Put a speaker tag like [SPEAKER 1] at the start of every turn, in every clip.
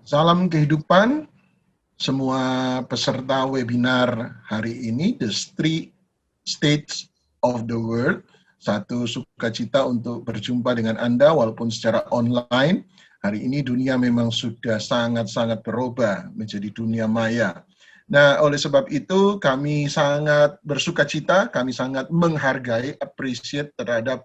[SPEAKER 1] Salam kehidupan, semua peserta webinar hari ini, The Three States of the World. Satu sukacita untuk berjumpa dengan Anda walaupun secara online. Hari ini dunia memang sudah sangat-sangat berubah menjadi dunia maya. Nah, oleh sebab itu kami sangat bersukacita, kami sangat menghargai, appreciate terhadap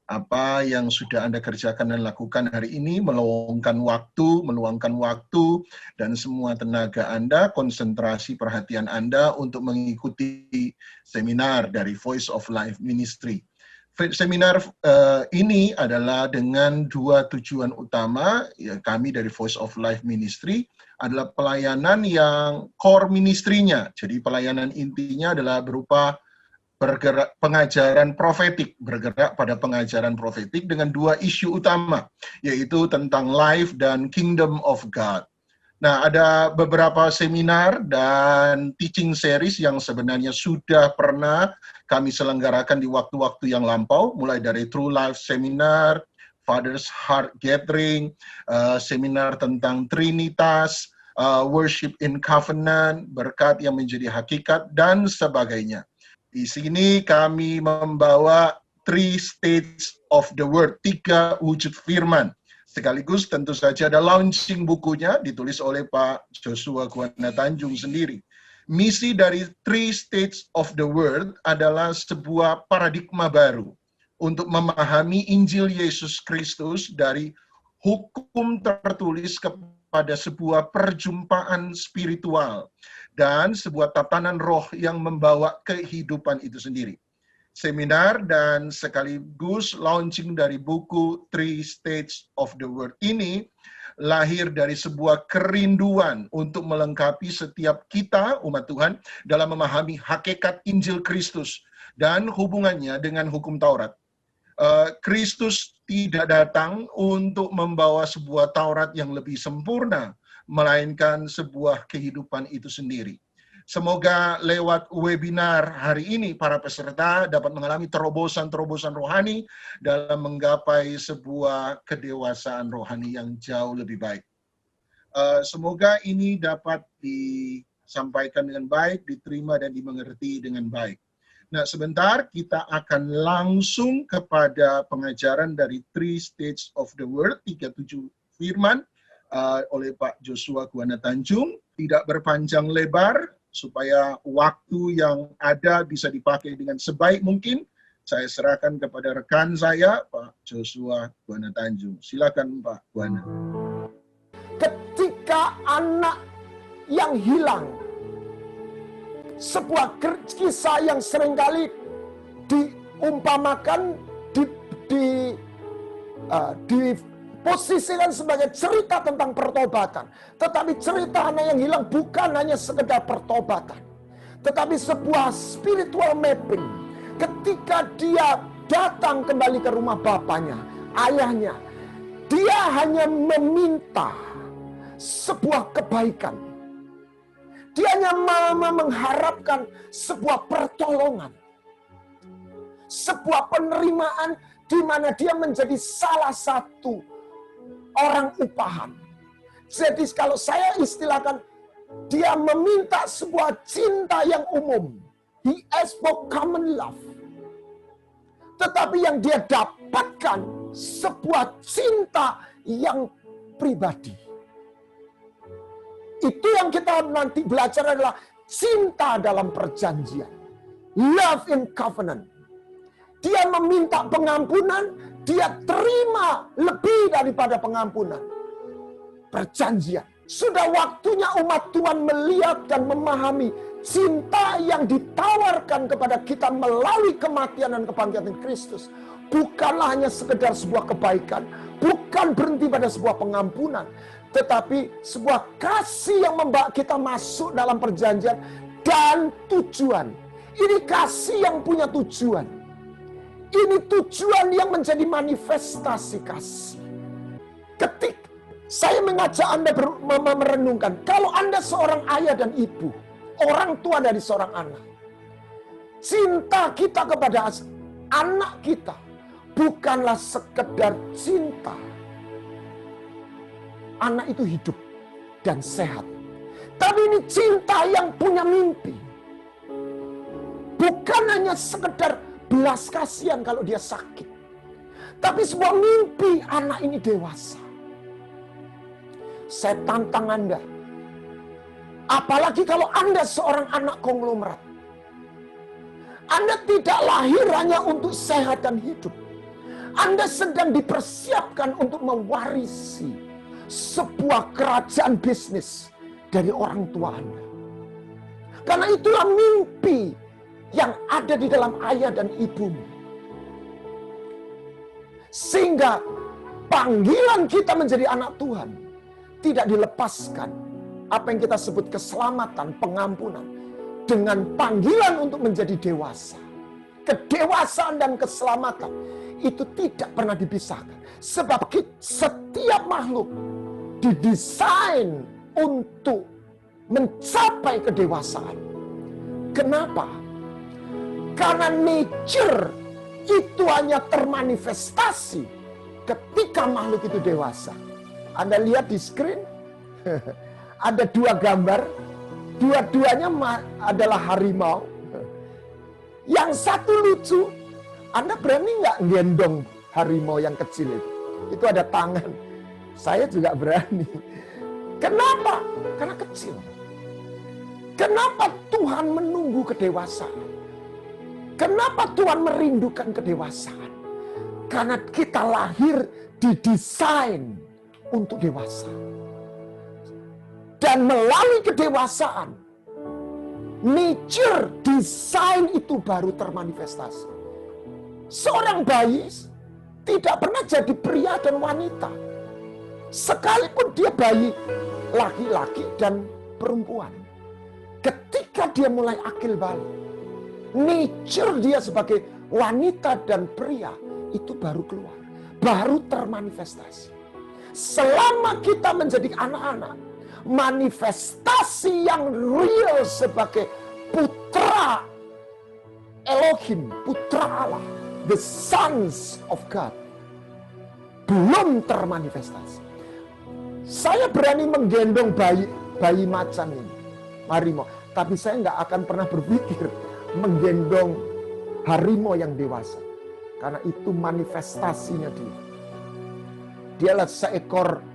[SPEAKER 1] apa yang sudah Anda kerjakan dan lakukan hari ini, meluangkan waktu, dan semua tenaga Anda, konsentrasi perhatian Anda untuk mengikuti seminar dari Voice of Life Ministry. Seminar ini adalah dengan dua tujuan utama, ya, kami dari Voice of Life Ministry adalah pelayanan yang core ministry-nya. Jadi pelayanan intinya adalah berupa bergerak pengajaran profetik, bergerak pada pengajaran profetik dengan dua isu utama, yaitu tentang life dan kingdom of God. Nah, ada beberapa seminar dan teaching series yang sebenarnya sudah pernah kami selenggarakan di waktu-waktu yang lampau, mulai dari True Life Seminar, Father's Heart Gathering, seminar tentang Trinitas, Worship in Covenant, berkat yang menjadi hakikat, dan sebagainya. Di sini kami membawa Three States of the Word, 3 wujud firman. Sekaligus tentu saja ada launching bukunya, ditulis oleh Pak Joshua Guana Tanjung sendiri. Misi dari Three States of the Word adalah sebuah paradigma baru untuk memahami Injil Yesus Kristus dari hukum tertulis kepada sebuah perjumpaan spiritual dan sebuah tatanan roh yang membawa kehidupan itu sendiri. Seminar dan sekaligus launching dari buku Three States of the Word ini lahir dari sebuah kerinduan untuk melengkapi setiap kita, umat Tuhan, dalam memahami hakikat Injil Kristus dan hubungannya dengan hukum Taurat. Kristus tidak datang untuk membawa sebuah Taurat yang lebih sempurna, melainkan sebuah kehidupan itu sendiri. Semoga lewat webinar hari ini, para peserta dapat mengalami terobosan-terobosan rohani dalam menggapai sebuah kedewasaan rohani yang jauh lebih baik. Semoga ini dapat disampaikan dengan baik, diterima dan dimengerti dengan baik. Nah, sebentar kita akan langsung kepada pengajaran dari Three States of the Word, 37 firman, oleh Pak Joshua Guana Tanjung. Tidak berpanjang lebar, supaya waktu yang ada bisa dipakai dengan sebaik mungkin, saya serahkan kepada rekan saya, Pak Joshua Guana Tanjung. Silakan Pak Guana.
[SPEAKER 2] Ketika anak yang hilang, sebuah kisah yang seringkali diumpamakan, diposisikan sebagai cerita tentang pertobatan. Tetapi cerita anak yang hilang bukan hanya sekedar pertobatan, tetapi sebuah spiritual mapping. Ketika dia datang kembali ke rumah bapaknya, ayahnya, dia hanya meminta sebuah kebaikan. Dia hanya mengharapkan sebuah pertolongan, sebuah penerimaan di mana dia menjadi salah satu orang upahan. Jadi kalau saya istilahkan, dia meminta sebuah cinta yang umum. He asked for common love. Tetapi yang dia dapatkan sebuah cinta yang pribadi. Itu yang kita nanti belajar adalah cinta dalam perjanjian. Love in covenant. Dia meminta pengampunan, dia terima lebih daripada pengampunan. Perjanjian. Sudah waktunya umat Tuhan melihat dan memahami cinta yang ditawarkan kepada kita melalui kematian dan kebangkitan Kristus. Bukanlah hanya sekedar sebuah kebaikan, bukan berhenti pada sebuah pengampunan, tetapi sebuah kasih yang membawa kita masuk dalam perjanjian dan tujuan. Ini kasih yang punya tujuan. Ini tujuan yang menjadi manifestasi kasih. Ketika saya mengajak Anda merenungkan, kalau Anda seorang ayah dan ibu, orang tua dari seorang anak, cinta kita kepada anak kita bukanlah sekedar cinta. Anak itu hidup. dan sehat. Tapi ini cinta yang punya mimpi. Bukan hanya sekedar belas kasihan kalau dia sakit. Tapi sebuah mimpi anak ini dewasa. Saya tantang Anda. Apalagi kalau Anda seorang anak konglomerat. Anda tidak lahir hanya untuk sehat dan hidup. Anda sedang dipersiapkan untuk mewarisi sebuah kerajaan bisnis dari orang tua Anda. Karena itulah mimpi yang ada di dalam ayah dan ibumu. Sehingga panggilan kita menjadi anak Tuhan tidak dilepaskan. Apa yang kita sebut keselamatan, pengampunan, dengan panggilan untuk menjadi dewasa. Kedewasaan dan keselamatan itu tidak pernah dipisahkan. Sebab setiap makhluk didesain untuk mencapai kedewasaan. Kenapa? Karena nature itu hanya termanifestasi ketika makhluk itu dewasa. Anda lihat di screen, ada dua gambar, dua-duanya adalah harimau. Yang satu lucu, Anda berani nggak gendong harimau yang kecil itu? Itu ada tangan. Saya juga berani. Kenapa? Karena kecil. Kenapa Tuhan menunggu kedewasaan? Kenapa Tuhan merindukan kedewasaan? Karena kita lahir didesain untuk dewasa. Dan melalui kedewasaan, nature desain itu baru termanifestasi. Seorang bayi tidak pernah jadi pria dan wanita. Sekalipun dia bayi laki-laki dan perempuan. Ketika dia mulai akil balik, nature dia sebagai wanita dan pria itu baru keluar, baru termanifestasi. Selama kita menjadi anak-anak, manifestasi yang real sebagai putra Elohim, putra Allah, the sons of God, belum termanifestasi. Saya berani menggendong bayi macan ini, harimau, tapi saya nggak akan pernah berpikir menggendong harimau yang dewasa, karena itu manifestasinya dia. Dialah seekor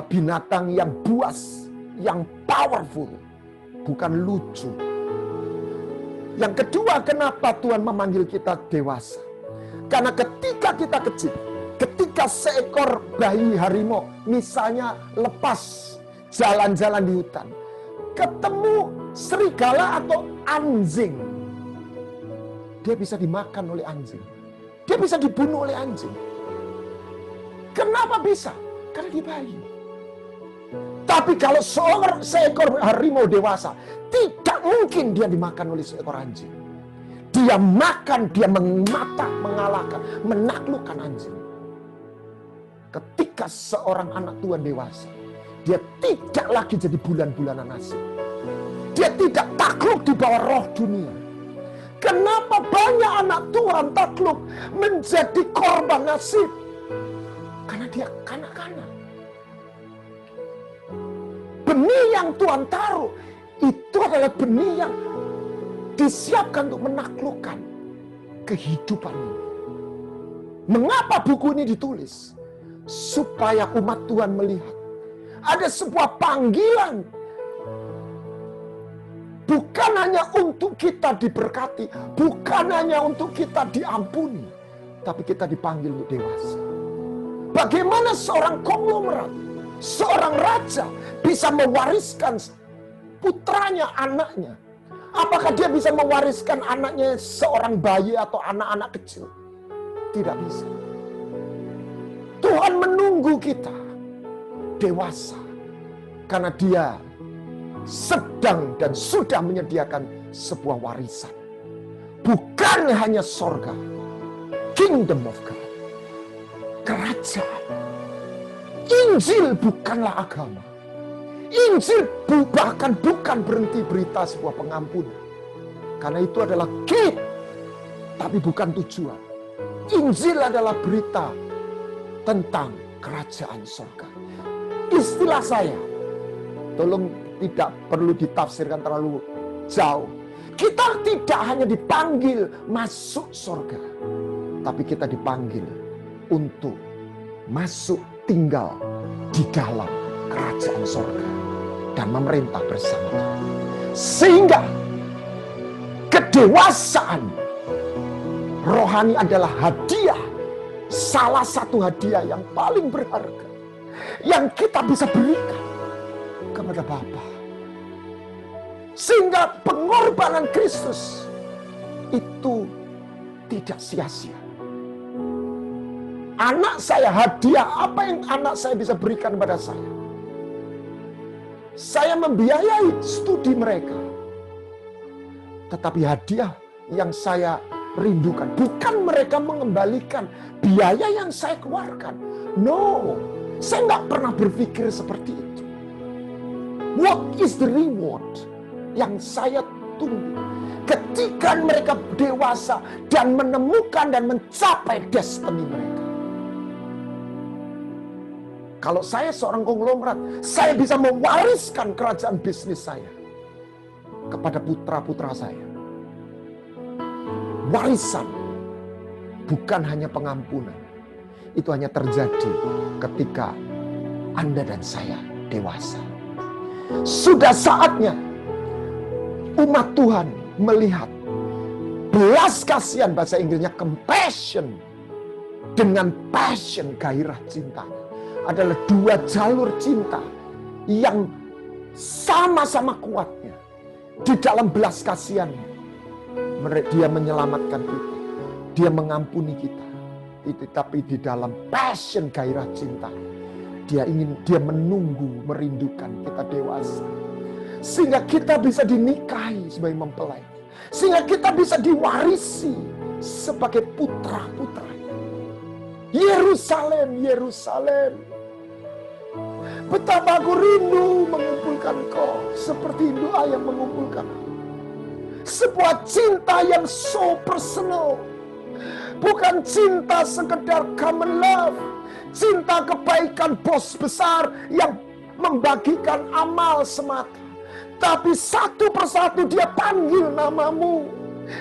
[SPEAKER 2] binatang yang buas, yang powerful, bukan lucu. Yang kedua, kenapa Tuhan memanggil kita dewasa? Karena ketika kita kecil, ketika seekor bayi harimau misalnya lepas jalan-jalan di hutan, ketemu serigala atau anjing, dia bisa dimakan oleh anjing. Dia bisa dibunuh oleh anjing. Kenapa bisa? Karena dia bayi. Tapi kalau seekor harimau dewasa, tidak mungkin dia dimakan oleh seekor anjing. Dia makan, dia mengalahkan, menaklukkan anjing. Ketika seorang anak Tuhan dewasa, dia tidak lagi jadi bulan-bulanan nasib. Dia tidak takluk di bawah roh dunia. Kenapa banyak anak Tuhan takluk menjadi korban nasib? Karena dia kanak-kanak. Benih yang Tuhan taruh itu adalah benih yang disiapkan untuk menaklukkan kehidupan ini. Mengapa buku ini ditulis? Supaya umat Tuhan melihat ada sebuah panggilan, bukan hanya untuk kita diberkati, bukan hanya untuk kita diampuni, tapi kita dipanggil untuk dewasa. Bagaimana seorang konglomerat, seorang raja bisa mewariskan putranya, anaknya? Apakah dia bisa mewariskan anaknya seorang bayi atau anak-anak kecil? Tidak bisa. Tuhan menunggu kita dewasa karena dia sedang dan sudah menyediakan sebuah warisan. Bukan hanya sorga, kingdom of God, kerajaan. Injil bukanlah agama. Injil bahkan bukan berhenti berita sebuah pengampunan. Karena itu adalah gate, tapi bukan tujuan. Injil adalah berita tentang kerajaan surga. Istilah saya, Tolong tidak perlu ditafsirkan terlalu jauh. Kita tidak hanya dipanggil masuk surga, tapi kita dipanggil untuk masuk tinggal di dalam kerajaan surga dan memerintah bersama kita. Sehingga kedewasaan rohani adalah hadiah, salah satu hadiah yang paling berharga yang kita bisa berikan kepada Bapa. Sehingga pengorbanan Kristus itu tidak sia-sia. Anak saya, hadiah apa yang anak saya bisa berikan kepada saya? Saya membiayai studi mereka. Tetapi hadiah yang saya rindukan bukan mereka mengembalikan biaya yang saya keluarkan. No, saya nggak pernah berpikir seperti itu. What is the reward yang saya tunggu ketika mereka dewasa dan menemukan dan mencapai destiny mereka? Kalau saya seorang konglomerat, saya bisa mewariskan kerajaan bisnis saya kepada putra-putra saya. Warisan bukan hanya pengampunan. Itu hanya terjadi ketika Anda dan saya dewasa. Sudah saatnya umat Tuhan melihat belas kasihan, bahasa Inggrisnya compassion, dengan passion, gairah cintanya. Adalah dua jalur cinta yang sama-sama kuatnya. Di dalam belas kasihannya, dia menyelamatkan kita, dia mengampuni kita. Tapi di dalam passion, gairah cinta, dia menunggu, merindukan kita dewasa. Sehingga kita bisa dinikahi sebagai mempelai. Sehingga kita bisa diwarisi sebagai putra-putranya. Yerusalem, Yerusalem, betapa aku rindu mengumpulkan kau seperti rindu ayah mengumpulkan. Sebuah cinta yang so personal. Bukan cinta sekedar common love. Cinta kebaikan bos besar yang membagikan amal semata. Tapi satu persatu dia panggil namamu.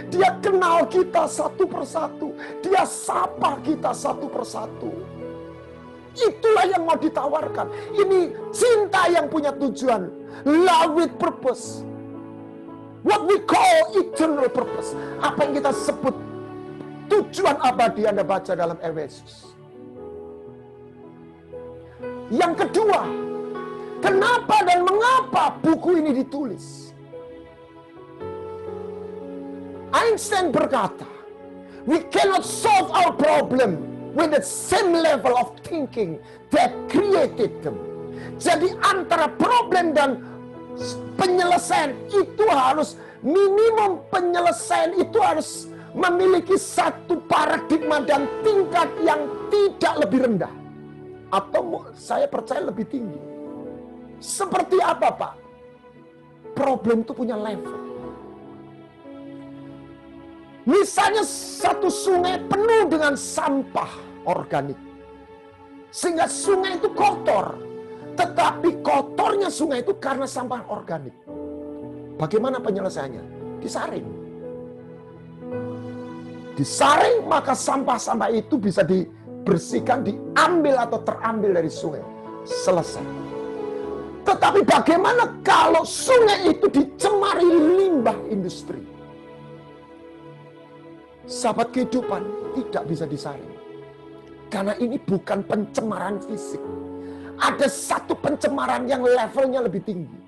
[SPEAKER 2] Dia kenal kita satu persatu. Dia sapa kita satu persatu. Itulah yang mau ditawarkan. Ini cinta yang punya tujuan. Love with purpose. What we call eternal purpose. Apa yang kita sebut tujuan abadi, Anda baca dalam Efesus. Yang kedua, kenapa dan mengapa buku ini ditulis? Einstein berkata, we cannot solve our problem with the same level of thinking that created them. Jadi antara problem dan penyelesaian itu harus, minimum penyelesaian itu harus memiliki satu paradigma dan tingkat yang tidak lebih rendah. Atau saya percaya lebih tinggi. Seperti apa, Pak? Problem itu punya level. Misalnya satu sungai penuh dengan sampah organik. Sehingga sungai itu kotor. Tetapi kotornya sungai itu karena sampah organik. Bagaimana penyelesaiannya? Disaring. Disaring, maka sampah-sampah itu bisa dibersihkan, diambil atau terambil dari sungai. Selesai. Tetapi bagaimana kalau sungai itu dicemari limbah industri? Sahabat kehidupan tidak bisa disaring. Karena ini bukan pencemaran fisik. Ada satu pencemaran yang levelnya lebih tinggi.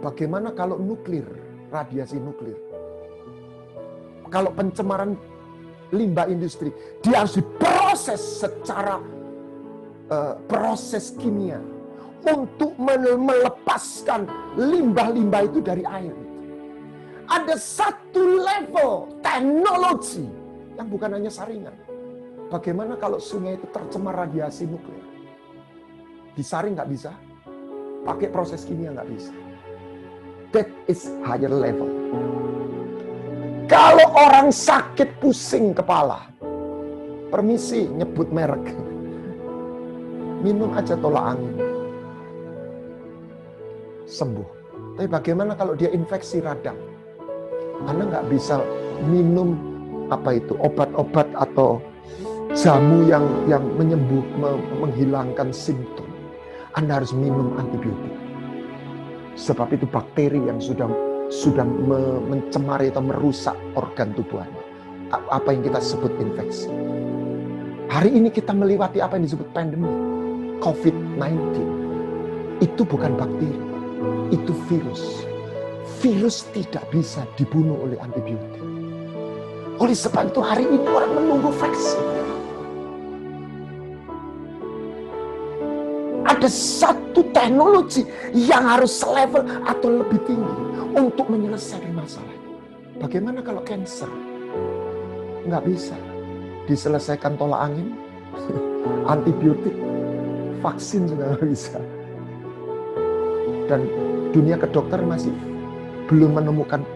[SPEAKER 2] Bagaimana kalau nuklir, radiasi nuklir? Kalau pencemaran limbah industri, dia harus diproses secara proses kimia untuk melepaskan limbah-limbah itu dari air. Ada satu level teknologi yang bukan hanya saringan. Bagaimana kalau sungai itu tercemar radiasi nuklir? Disaring nggak bisa, pakai proses kimia nggak bisa. That is higher level. Kalau orang sakit pusing kepala, permisi nyebut merek, minum aja tolak angin. sembuh. Tapi bagaimana kalau dia infeksi radang? Anda nggak bisa minum obat-obat atau jamu yang menghilangkan simptom. Anda harus minum antibiotik. Sebab itu bakteri yang sudah mencemari atau merusak organ tubuh Anda. Apa yang kita sebut infeksi. Hari ini kita melewati apa yang disebut pandemi. COVID-19. Itu bukan bakteri. Itu virus. Virus tidak bisa dibunuh oleh antibiotik. Oleh sebab itu hari ini orang menunggu vaksin. Ada satu teknologi yang harus selevel atau lebih tinggi untuk menyelesaikan masalah. Bagaimana kalau cancer? Nggak bisa diselesaikan tolak angin, antibiotik, vaksin juga nggak bisa. Dan dunia kedokteran masih belum menemukan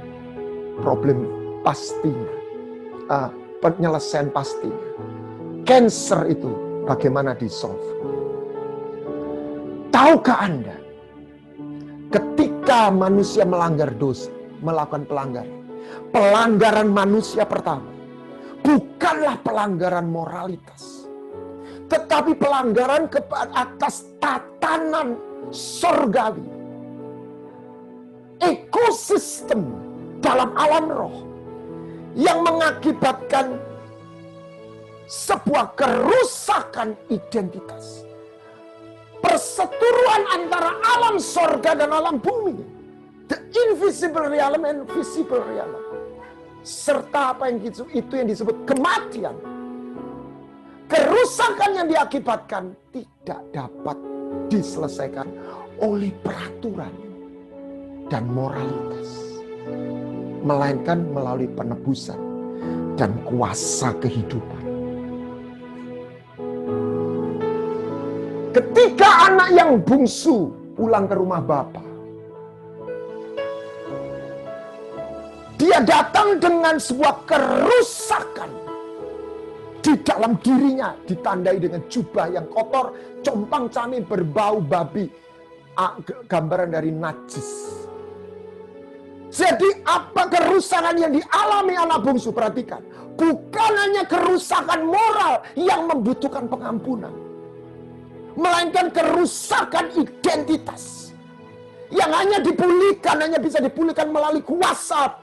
[SPEAKER 2] problem pastinya, penyelesaian pastinya. Cancer itu bagaimana di-solve? Tahukah Anda, ketika manusia melanggar dosa, melakukan pelanggaran manusia pertama, bukanlah pelanggaran moralitas, tetapi pelanggaran atas tatanan surgawi. Ekosistem dalam alam roh yang mengakibatkan sebuah kerusakan identitas. Perseteruan antara alam sorga dan alam bumi. The invisible realm and visible realm. Serta apa yang itu yang disebut kematian. Kerusakan yang diakibatkan tidak dapat diselesaikan oleh peraturan dan moralitas, melainkan melalui penebusan dan kuasa kehidupan. Ketika anak yang bungsu pulang ke rumah bapa, dia datang dengan sebuah kerusakan di dalam dirinya, ditandai dengan jubah yang kotor, compang-camping, berbau babi, gambaran dari najis. Jadi apa kerusakan yang dialami anak bungsu? Perhatikan, bukan hanya kerusakan moral yang membutuhkan pengampunan, melainkan kerusakan identitas yang hanya bisa dipulihkan melalui kuasa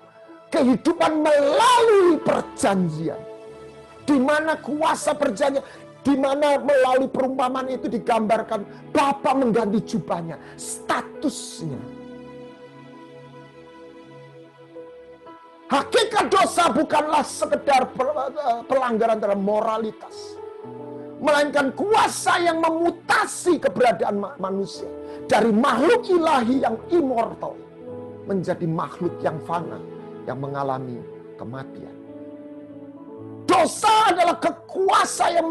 [SPEAKER 2] kehidupan melalui perjanjian. Di mana kuasa perjanjian, di mana melalui perumpamaan itu digambarkan Bapa mengganti jubahnya, statusnya. Hakikat dosa bukanlah sekedar pelanggaran dalam moralitas, melainkan kuasa yang memutasi keberadaan manusia dari makhluk ilahi yang immortal menjadi makhluk yang fana yang mengalami kematian. Dosa adalah kekuasa yang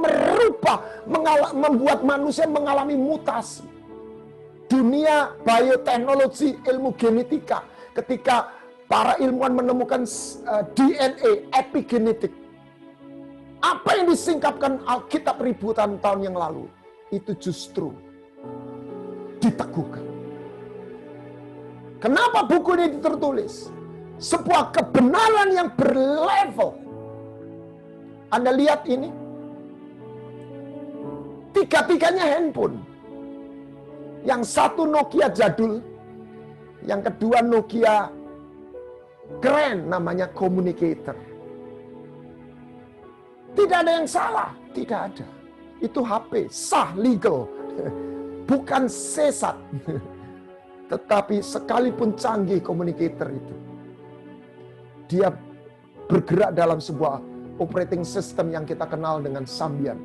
[SPEAKER 2] membuat manusia mengalami mutasi. Dunia bioteknologi, ilmu genetika, ketika para ilmuwan menemukan DNA epigenetik, apa yang disingkapkan Alkitab ribuan tahun yang lalu, itu justru diteguhkan. Kenapa buku ini tertulis? Sebuah kebenaran yang berlevel. Anda lihat ini, tiga-tiganya handphone. Yang satu Nokia jadul, yang kedua Nokia keren, namanya communicator. Tidak ada yang salah, tidak ada. Itu HP, sah, legal. Bukan sesat. Tetapi sekalipun canggih communicator itu, dia bergerak dalam sebuah operating system yang kita kenal dengan Symbian.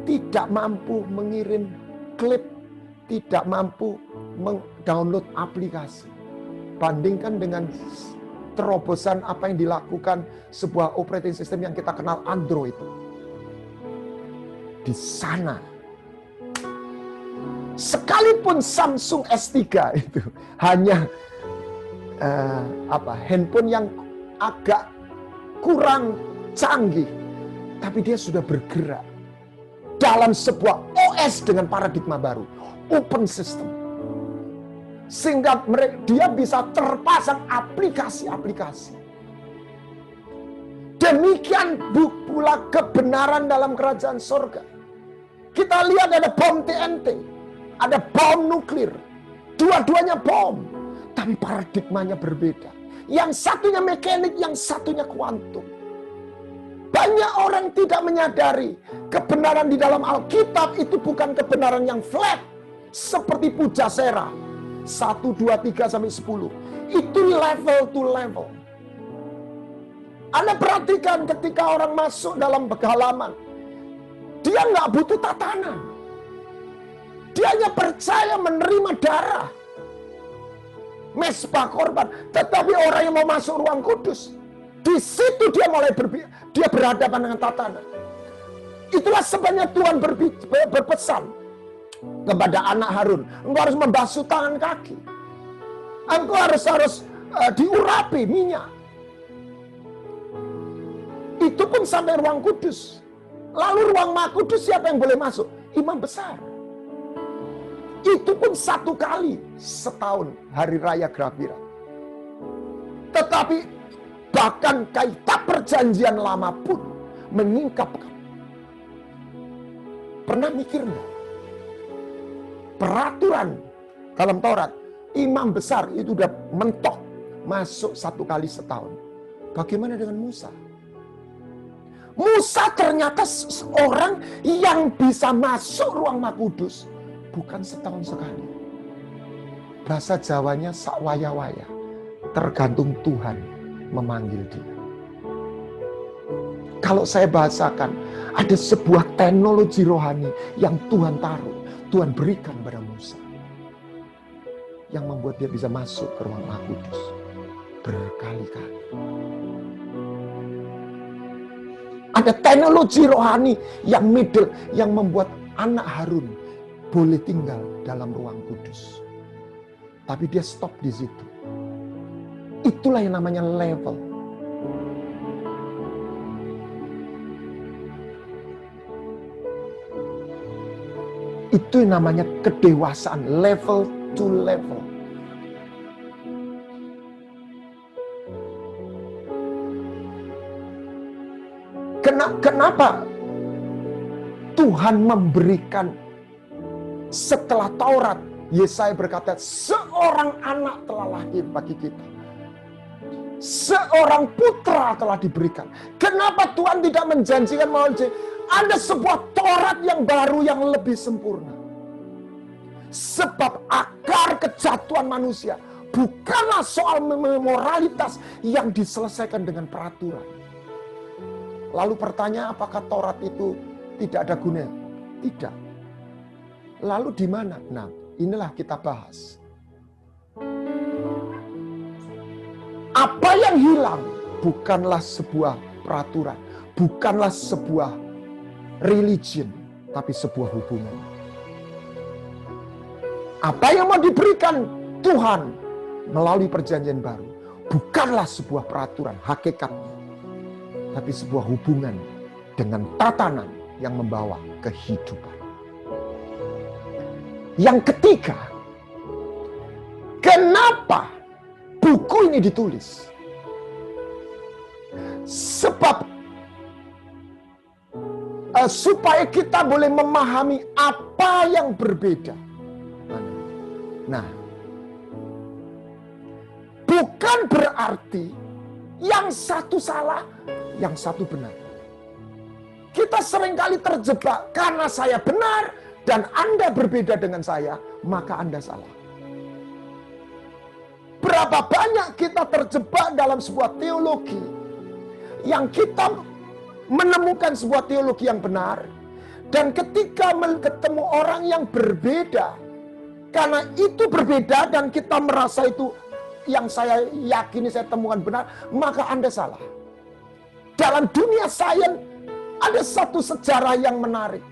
[SPEAKER 2] Tidak mampu mengirim klip, tidak mampu mendownload aplikasi. Bandingkan dengan terobosan apa yang dilakukan sebuah operating system yang kita kenal Android. Di sana, sekalipun Samsung S3 itu hanya handphone yang agak kurang canggih, tapi dia sudah bergerak dalam sebuah OS dengan paradigma baru, open system. Sehingga dia bisa terpasang aplikasi-aplikasi. Demikian pula kebenaran dalam kerajaan surga. Kita lihat ada bom TNT, ada bom nuklir. Dua-duanya bom, tapi paradigmanya berbeda. Yang satunya mekanik, yang satunya kuantum. Banyak orang tidak menyadari kebenaran di dalam Alkitab itu bukan kebenaran yang flat. Seperti Pujasera 1, 2, 3, sampai 10. Itu level to level. Anda perhatikan ketika orang masuk dalam halaman, dia nggak butuh tatanan. Dia hanya percaya menerima darah. Mesbah korban. Tetapi orang yang mau masuk ruang kudus, di situ dia mulai dia berhadapan dengan tatanan. Itulah sebabnya Tuhan berpesan kepada anak Harun, engkau harus membasuh tangan kaki. Engkau harus diurapi minyak. Itu pun sampai ruang kudus. Lalu ruang Maha Kudus siapa yang boleh masuk? Imam besar. Itu pun 1 kali setahun hari raya Grafira. Tetapi bahkan kitab perjanjian lama pun menyingkapkan. Pernah mikir nggak? Peraturan dalam Taurat, imam besar itu udah mentok masuk 1 kali setahun. Bagaimana dengan Musa? Musa ternyata seorang yang bisa masuk ruang Maha Kudus bukan setahun sekali. Bahasa Jawanya sakwaya-waya. Tergantung Tuhan memanggil dia. Kalau saya bahasakan, ada sebuah teknologi rohani yang Tuhan taruh, Tuhan berikan pada Musa. Yang membuat dia bisa masuk ke ruang Maha Kudus berkali-kali. Ada teknologi rohani yang middle, yang membuat anak Harun boleh tinggal dalam ruang kudus. Tapi dia stop di situ. Itulah yang namanya level. Itu yang namanya kedewasaan, level to level. Kenapa Tuhan memberikan setelah Taurat, Yesaya berkata, seorang anak telah lahir bagi kita. Seorang putra telah diberikan. Kenapa Tuhan tidak menjanjikan melalui ada sebuah Taurat yang baru yang lebih sempurna? Sebab akar kejatuhan manusia bukanlah soal moralitas yang diselesaikan dengan peraturan. Lalu pertanyaan, apakah Taurat itu tidak ada gunanya? Tidak. Lalu di mana? Nah, inilah kita bahas. Apa yang hilang bukanlah sebuah peraturan, bukanlah sebuah religion, tapi sebuah hubungan. Apa yang mau diberikan Tuhan melalui perjanjian baru bukanlah sebuah peraturan, hakikatnya, tapi sebuah hubungan dengan tatanan yang membawa kehidupan. Yang ketiga, kenapa buku ini ditulis? Sebab supaya kita boleh memahami apa yang berbeda. Nah, bukan berarti yang satu salah, yang satu benar. Kita seringkali terjebak karena saya benar dan Anda berbeda dengan saya, maka Anda salah. Berapa banyak kita terjebak dalam sebuah teologi yang kita menemukan sebuah teologi yang benar, dan ketika ketemu orang yang berbeda, karena itu berbeda dan kita merasa itu yang saya yakini saya temukan benar, maka Anda salah. Dalam dunia sains ada satu sejarah yang menarik.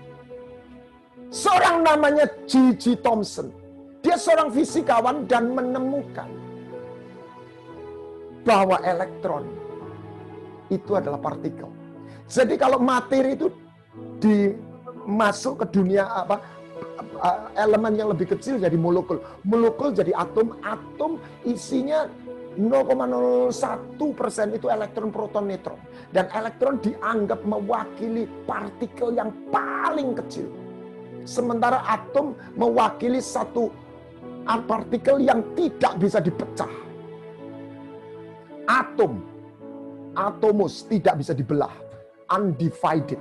[SPEAKER 2] Seorang namanya G.G. Thomson. Dia seorang fisikawan dan menemukan bahwa elektron itu adalah partikel. Jadi kalau materi itu dimasuk ke dunia elemen yang lebih kecil jadi molekul. Molekul jadi atom. Atom isinya 0,01% itu elektron, proton, neutron. Dan elektron dianggap mewakili partikel yang paling kecil. Sementara atom mewakili satu partikel yang tidak bisa dipecah. Atomus tidak bisa dibelah. Undivided.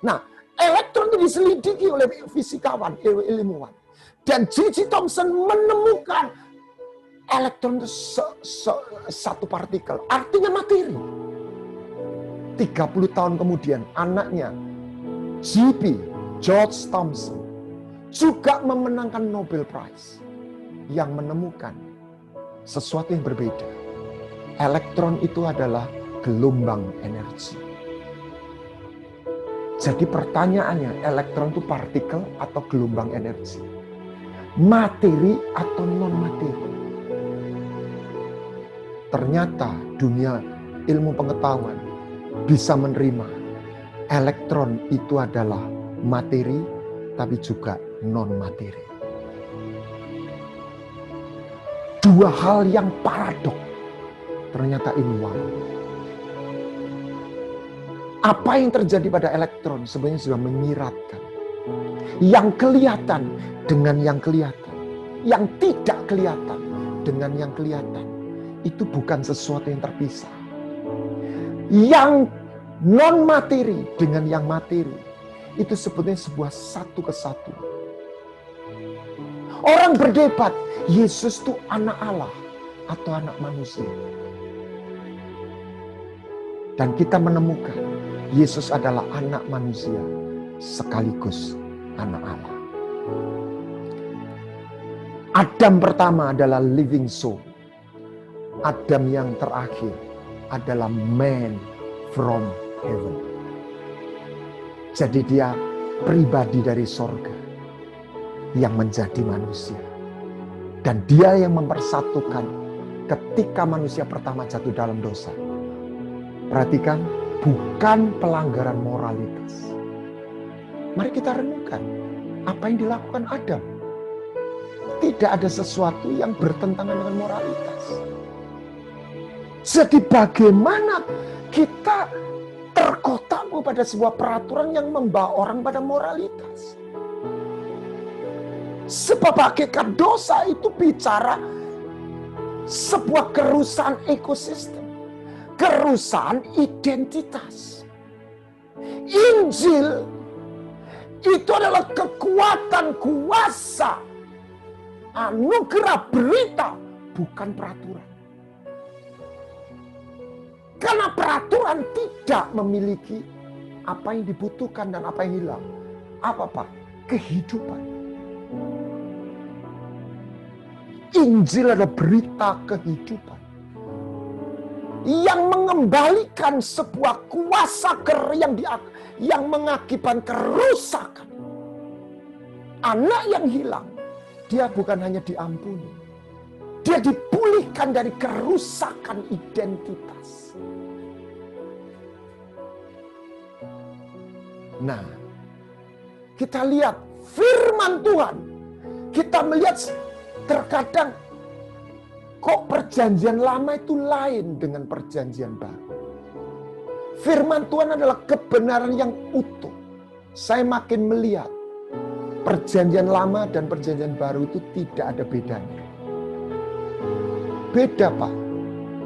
[SPEAKER 2] Nah, elektron itu diselidiki oleh fisikawan, ilmuwan. Dan J.J. Thomson menemukan elektron itu satu partikel. Artinya materi. 30 tahun kemudian anaknya George Thomson juga memenangkan Nobel Prize yang menemukan sesuatu yang berbeda. Elektron itu adalah gelombang energi. Jadi pertanyaannya, elektron itu partikel atau gelombang energi? Materi atau non-materi? Ternyata dunia ilmu pengetahuan bisa menerima elektron itu adalah materi, tapi juga non-materi. Dua hal yang paradok. Ternyata ini wow. Apa yang terjadi pada elektron sebenarnya sudah menyiratkan. Yang kelihatan dengan yang kelihatan. Yang tidak kelihatan dengan yang kelihatan. Itu bukan sesuatu yang terpisah. Yang non-materi dengan yang materi. Itu sebetulnya sebuah satu kesatuan. Orang berdebat, Yesus itu anak Allah atau anak manusia. Dan kita menemukan Yesus adalah anak manusia sekaligus anak Allah. Adam pertama adalah living soul. Adam yang terakhir adalah man from heaven. Jadi dia pribadi dari sorga yang menjadi manusia. Dan dia yang mempersatukan ketika manusia pertama jatuh dalam dosa. Perhatikan, bukan pelanggaran moralitas. Mari kita renungkan apa yang dilakukan Adam. Tidak ada sesuatu yang bertentangan dengan moralitas. Jadi bagaimana kita terkotak pada sebuah peraturan yang membawa orang pada moralitas? Sebab hakikat dosa itu bicara sebuah kerusakan ekosistem. Kerusakan identitas. Injil itu adalah kekuatan, kuasa, anugerah, berita, bukan peraturan. Karena peraturan tidak memiliki apa yang dibutuhkan dan apa yang hilang. Apa Pak? Kehidupan. Injil adalah berita kehidupan. Yang mengembalikan sebuah kuasa yang mengakibatkan kerusakan. Anak yang hilang, dia bukan hanya diampuni. Dia dipulihkan dari kerusakan identitas. Nah, kita lihat firman Tuhan. Kita melihat terkadang kok perjanjian lama itu lain dengan perjanjian baru. Firman Tuhan adalah kebenaran yang utuh. Saya makin melihat perjanjian lama dan perjanjian baru itu tidak ada bedanya. Beda Pak.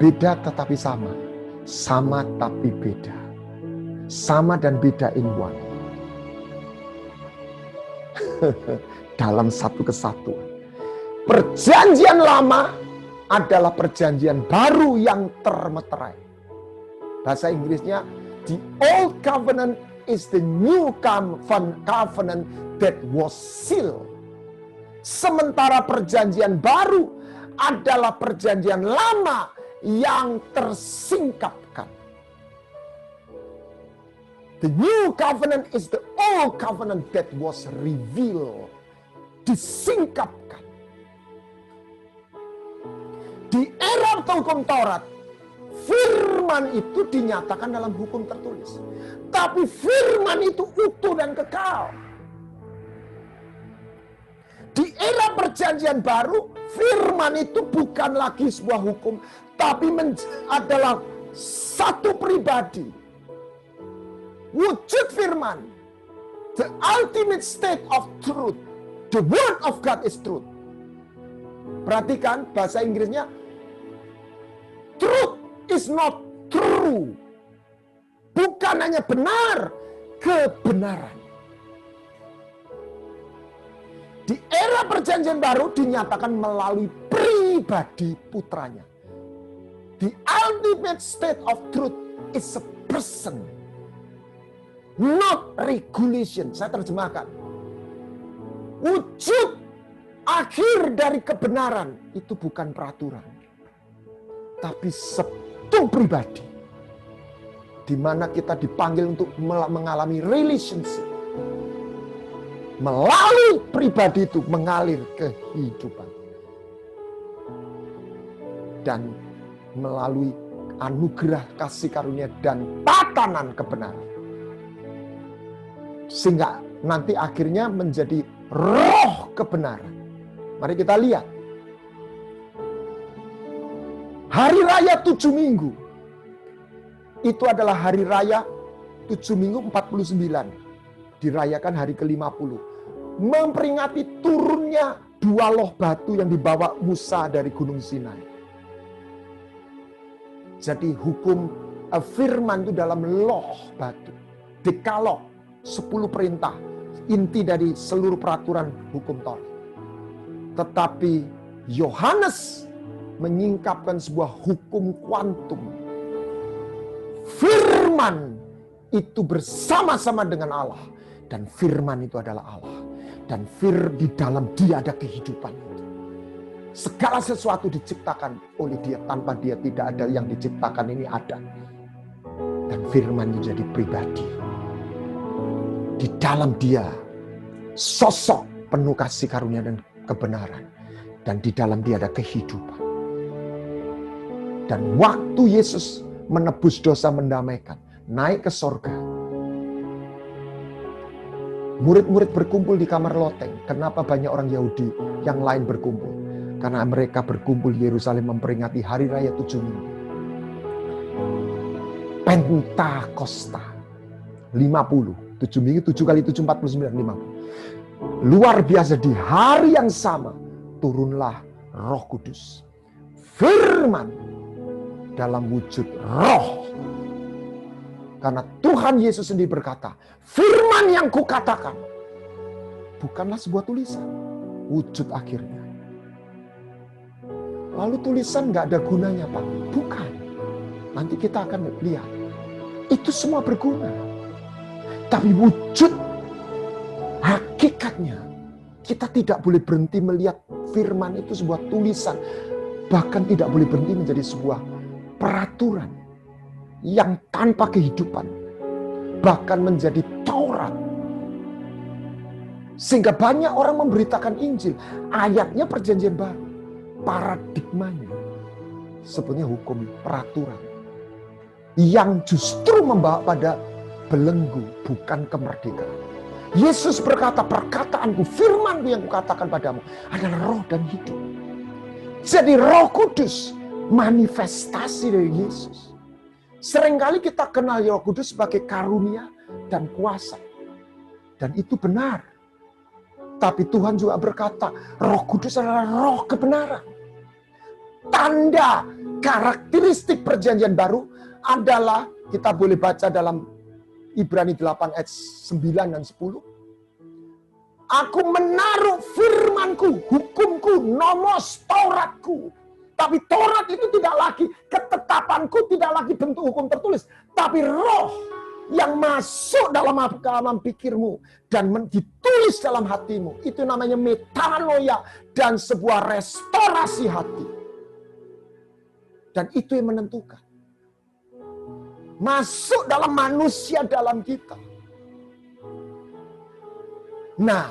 [SPEAKER 2] Beda tetapi sama. Sama tapi beda. Sama dan beda in one. Dalam satu kesatuan. Perjanjian lama adalah perjanjian baru yang termeterai. Bahasa Inggrisnya, the old covenant is the new covenant that was sealed. Sementara perjanjian baru adalah perjanjian lama yang tersingkapkan. The new covenant is the old covenant that was revealed. Disingkapkan. Di era hukum Taurat, firman itu dinyatakan dalam hukum tertulis. Tapi firman itu utuh dan kekal. era perjanjian baru, firman itu bukan lagi sebuah hukum, tapi adalah satu pribadi. Wujud firman, the ultimate state of truth. The word of God is truth. Perhatikan bahasa Inggrisnya, truth is not true. Bukan hanya benar, kebenaran. Di era perjanjian baru dinyatakan melalui pribadi putranya. The ultimate state of truth is a person, not regulation. Saya terjemahkan. Wujud akhir dari kebenaran itu bukan peraturan, tapi satu pribadi, di mana kita dipanggil untuk mengalami relationship. Melalui pribadi itu mengalir kehidupan. Dan melalui anugerah kasih karunia dan tatanan kebenaran. Sehingga nanti akhirnya menjadi roh kebenaran. Mari kita lihat. Hari raya 7 minggu. Itu adalah hari raya 7 minggu 49. Dirayakan hari ke-50. Memperingati turunnya 2 loh batu yang dibawa Musa dari Gunung Sinai. Jadi hukum firman itu dalam loh batu. Dekalog, 10 perintah. Inti dari seluruh peraturan hukum Taurat. Tetapi Yohanes menyingkapkan sebuah hukum kuantum. Firman itu bersama-sama dengan Allah. Dan firman itu adalah Allah. Dan di dalam dia ada kehidupan itu. Segala sesuatu diciptakan oleh dia. Tanpa dia tidak ada yang diciptakan ini ada. Dan firman itu jadi pribadi. Di dalam dia sosok penuh kasih karunia dan kebenaran. Dan di dalam dia ada kehidupan. Dan waktu Yesus menebus dosa, mendamaikan, naik ke sorga. Murid-murid berkumpul di kamar loteng. Kenapa banyak orang Yahudi yang lain berkumpul? Karena mereka berkumpul di Yerusalem memperingati hari raya 7 minggu. Pentakosta 50. 7 minggu, 7 kali 7, 49, 50. Luar biasa, di hari yang sama turunlah Roh Kudus. Firman dalam wujud roh. Karena Tuhan Yesus sendiri berkata, firman yang kukatakan bukanlah sebuah tulisan, wujud akhirnya. Lalu tulisan gak ada gunanya, Pak? Bukan. Nanti kita akan lihat. Itu semua berguna. Tapi wujud hakikatnya, kita tidak boleh berhenti melihat firman itu sebuah tulisan. Bahkan tidak boleh berhenti menjadi sebuah peraturan yang tanpa kehidupan, bahkan menjadi Taurat. Sehingga banyak orang memberitakan Injil, ayatnya perjanjian baru, paradigmanya sebenarnya hukum peraturan yang justru membawa pada belenggu, bukan kemerdekaan. Yesus berkata, perkataanku, firmanku yang kukatakan padamu adalah roh dan hidup. Jadi Roh Kudus manifestasi dari Yesus. Seringkali kita kenal Roh Kudus sebagai karunia dan kuasa. Dan itu benar. Tapi Tuhan juga berkata, Roh Kudus adalah roh kebenaran. Tanda karakteristik perjanjian baru adalah, kita boleh baca dalam Ibrani 8 ayat 9 dan 10. Aku menaruh firmanku, hukumku, nomos, Tauratku. Tapi Taurat itu tidak lagi, ketetapanku tidak lagi bentuk hukum tertulis. Tapi roh yang masuk dalam pikirmu dan ditulis dalam hatimu. Itu namanya metanoia dan sebuah restorasi hati. Dan itu yang menentukan. Masuk dalam manusia dalam kita. Nah,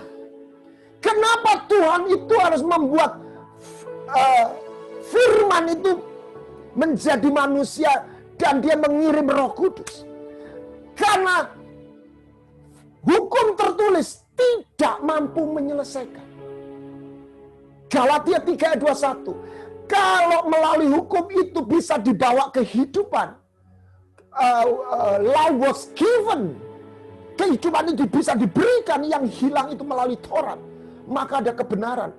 [SPEAKER 2] kenapa Tuhan itu harus membuat firman itu menjadi manusia dan dia mengirim Roh Kudus? Karena hukum tertulis tidak mampu menyelesaikan. Galatia 3 ayat 21. Kalau melalui hukum itu bisa dibawa kehidupan, life was given, kehidupan itu bisa diberikan, yang hilang itu melalui Taurat, maka ada kebenaran.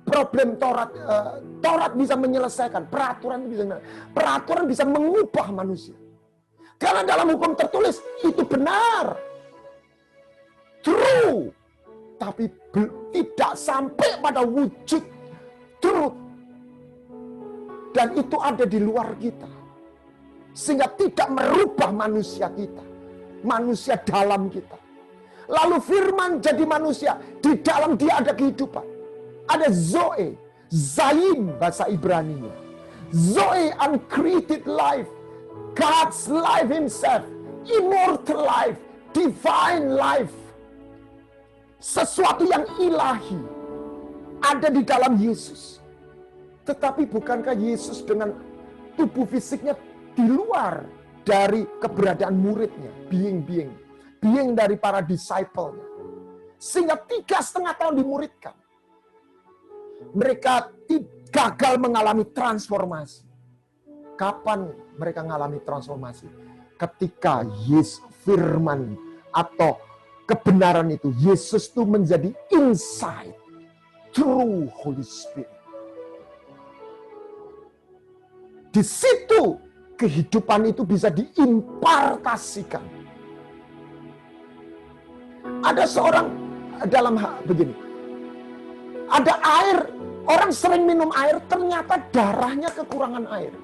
[SPEAKER 2] Problem Taurat bisa menyelesaikan, peraturan bisa mengubah manusia. Karena dalam hukum tertulis itu benar, true, tapi tidak sampai pada wujud truth. Dan itu ada di luar kita. Sehingga tidak merubah manusia kita. Manusia dalam kita. Lalu firman jadi manusia. Di dalam dia ada kehidupan. Ada Zoe. Zaim bahasa Ibrani-nya. Zoe, uncreated life. God's life himself. Immortal life. Divine life. Sesuatu yang ilahi. Ada di dalam Yesus. Tetapi bukankah Yesus dengan tubuh fisiknya di luar dari keberadaan muridnya, being dari para disciple-nya. Sehingga 3,5 tahun dimuridkan. Mereka gagal mengalami transformasi. Kapan mereka mengalami transformasi? Ketika Yesus firman atau kebenaran itu, Yesus itu menjadi insight through Holy Spirit. Di situ kehidupan itu bisa diimpartasikan. Ada seorang dalam begini. Ada air, orang sering minum air, ternyata darahnya kekurangan air.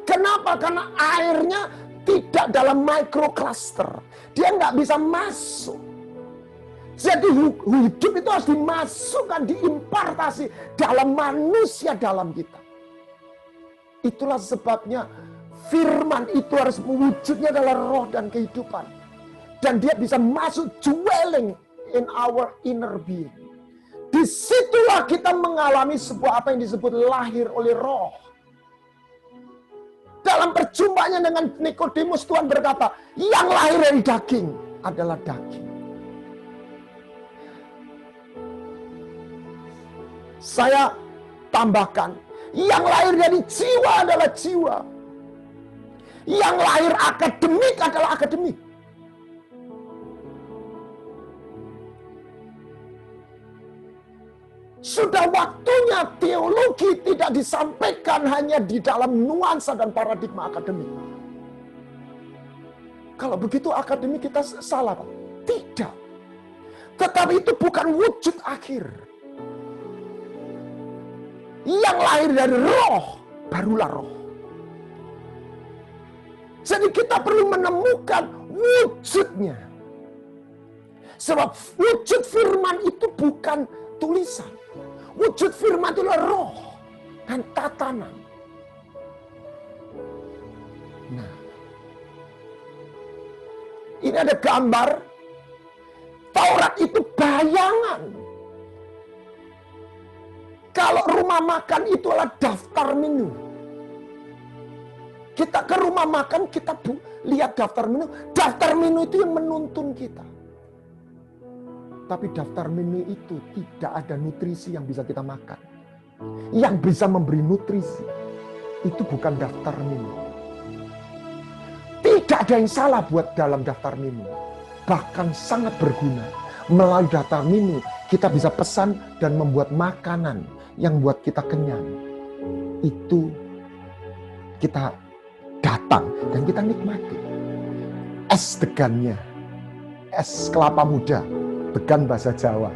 [SPEAKER 2] Kenapa? Karena airnya tidak dalam microcluster. Dia nggak bisa masuk. Jadi hidup itu harus dimasukkan, diimpartasi dalam manusia dalam kita. Itulah sebabnya firman itu harus mewujudnya adalah roh dan kehidupan. Dan dia bisa masuk dwelling in our inner being. Disitulah kita mengalami sebuah apa yang disebut lahir oleh roh. Dalam perjumpaannya dengan Nikodemus, Tuhan berkata, yang lahir dari daging adalah daging. Saya tambahkan, yang lahir dari jiwa adalah jiwa. Yang lahir akademik adalah akademik. Sudah waktunya teologi tidak disampaikan hanya di dalam nuansa dan paradigma akademik. Kalau begitu akademik kita salah, Pak? Tidak. Tetapi itu bukan wujud akhir. Yang lahir dari roh, barulah roh. Jadi kita perlu menemukan wujudnya. Sebab wujud firman itu bukan tulisan. Wujud firman itu adalah roh dan tatanan. Nah, ini ada gambar. Taurat itu bayangan. Kalau rumah makan itu adalah daftar menu. Kita ke rumah makan, kita lihat daftar menu. Daftar menu itu yang menuntun kita. Tapi daftar menu itu tidak ada nutrisi yang bisa kita makan. Yang bisa memberi nutrisi, itu bukan daftar menu. Tidak ada yang salah buat dalam daftar menu. Bahkan sangat berguna. Melalui daftar menu, kita bisa pesan dan membuat makanan yang buat kita kenyang. Itu kita datang dan kita nikmati. Es degannya, es kelapa muda, degan bahasa Jawa.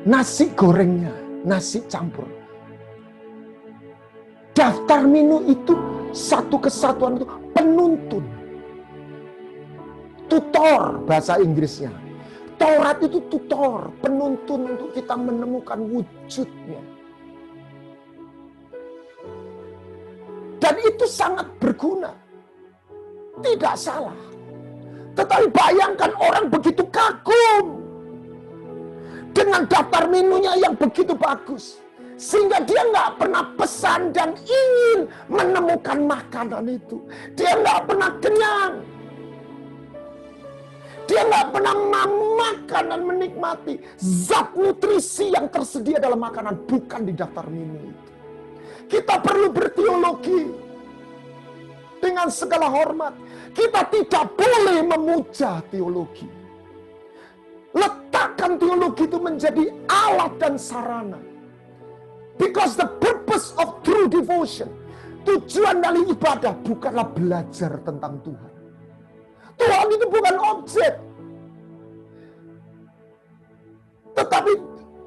[SPEAKER 2] Nasi gorengnya, nasi campur. Daftar menu itu satu kesatuan itu penuntun. Tutor bahasa Inggrisnya. Taurat itu tutor, penuntun untuk kita menemukan wujudnya. Dan itu sangat berguna. Tidak salah. Tetapi bayangkan orang begitu kagum dengan daftar menunya yang begitu bagus. Sehingga dia nggak pernah pesan dan ingin menemukan makanan itu. Dia nggak pernah kenyang. Dia nggak pernah makan dan menikmati zat nutrisi yang tersedia dalam makanan, bukan di daftar menu itu. Kita perlu berteologi dengan segala hormat. Kita tidak boleh memuja teologi. Letakkan teologi itu menjadi alat dan sarana. Because the purpose of true devotion, tujuan dari ibadah bukanlah belajar tentang Tuhan. Tuhan itu bukan objek. Tetapi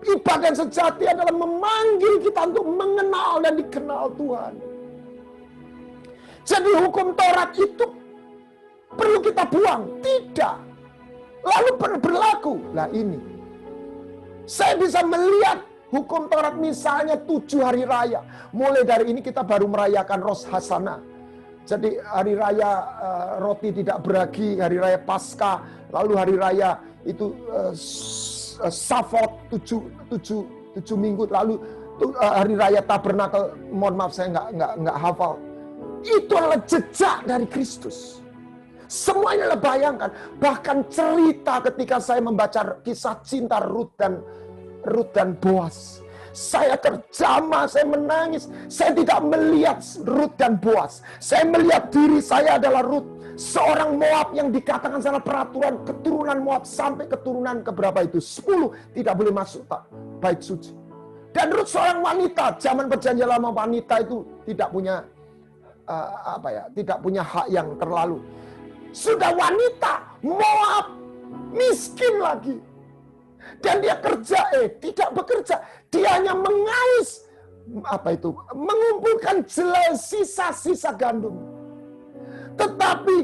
[SPEAKER 2] ibadah sejati adalah memanggil kita untuk mengenal dan dikenal Tuhan. Jadi hukum Taurat itu perlu kita buang? Tidak. Lalu berlaku. Lah ini. Saya bisa melihat hukum Taurat misalnya 7 hari raya. Mulai dari ini kita baru merayakan Rosh Hashanah. Jadi hari raya roti tidak beragi, hari raya Paskah, lalu hari raya itu Savot 7 minggu, lalu hari raya Tabernakel. Mohon maaf saya nggak hafal. Itu adalah jejak dari Kristus. Semuanya adalah bayangkan, bahkan cerita ketika saya membaca kisah cinta Rut dan Boaz. Saya terjamah, saya menangis. Saya tidak melihat Rut dan Boaz. Saya melihat diri saya adalah Rut. Seorang Moab yang dikatakan salah peraturan keturunan Moab sampai keturunan keberapa itu? 10 tidak boleh masuk bait suci. Dan Rut seorang wanita, zaman perjanjian lama wanita itu tidak punya tidak punya hak yang terlalu. Sudah wanita Moab, miskin lagi. Dan dia tidak bekerja. Dia hanya mengais, mengumpulkan sisa-sisa gandum. Tetapi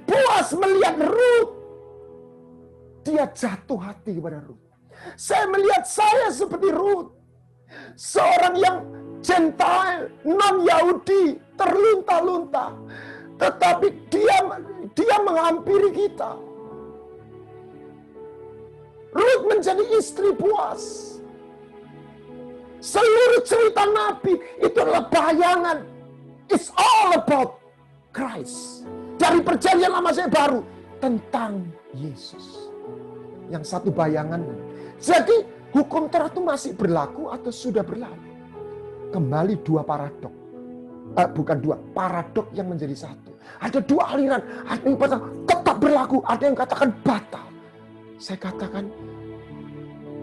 [SPEAKER 2] Boaz melihat Rut, dia jatuh hati kepada Rut. Saya melihat saya seperti Rut. Seorang yang Gentile, non-Yahudi, terlunta-lunta. Tetapi dia menghampiri kita. Rut menjadi istri Boaz. Seluruh cerita Nabi itu adalah bayangan. It's all about Christ. Dari perjanjian lama saya baru tentang Yesus. Yang satu bayangan. Jadi hukum Taurat itu masih berlaku atau sudah berlalu? Kembali 2 paradok. Bukan 2, paradok yang menjadi satu. Ada 2 aliran. Ada yang katakan tetap berlaku, ada yang katakan batal. Saya katakan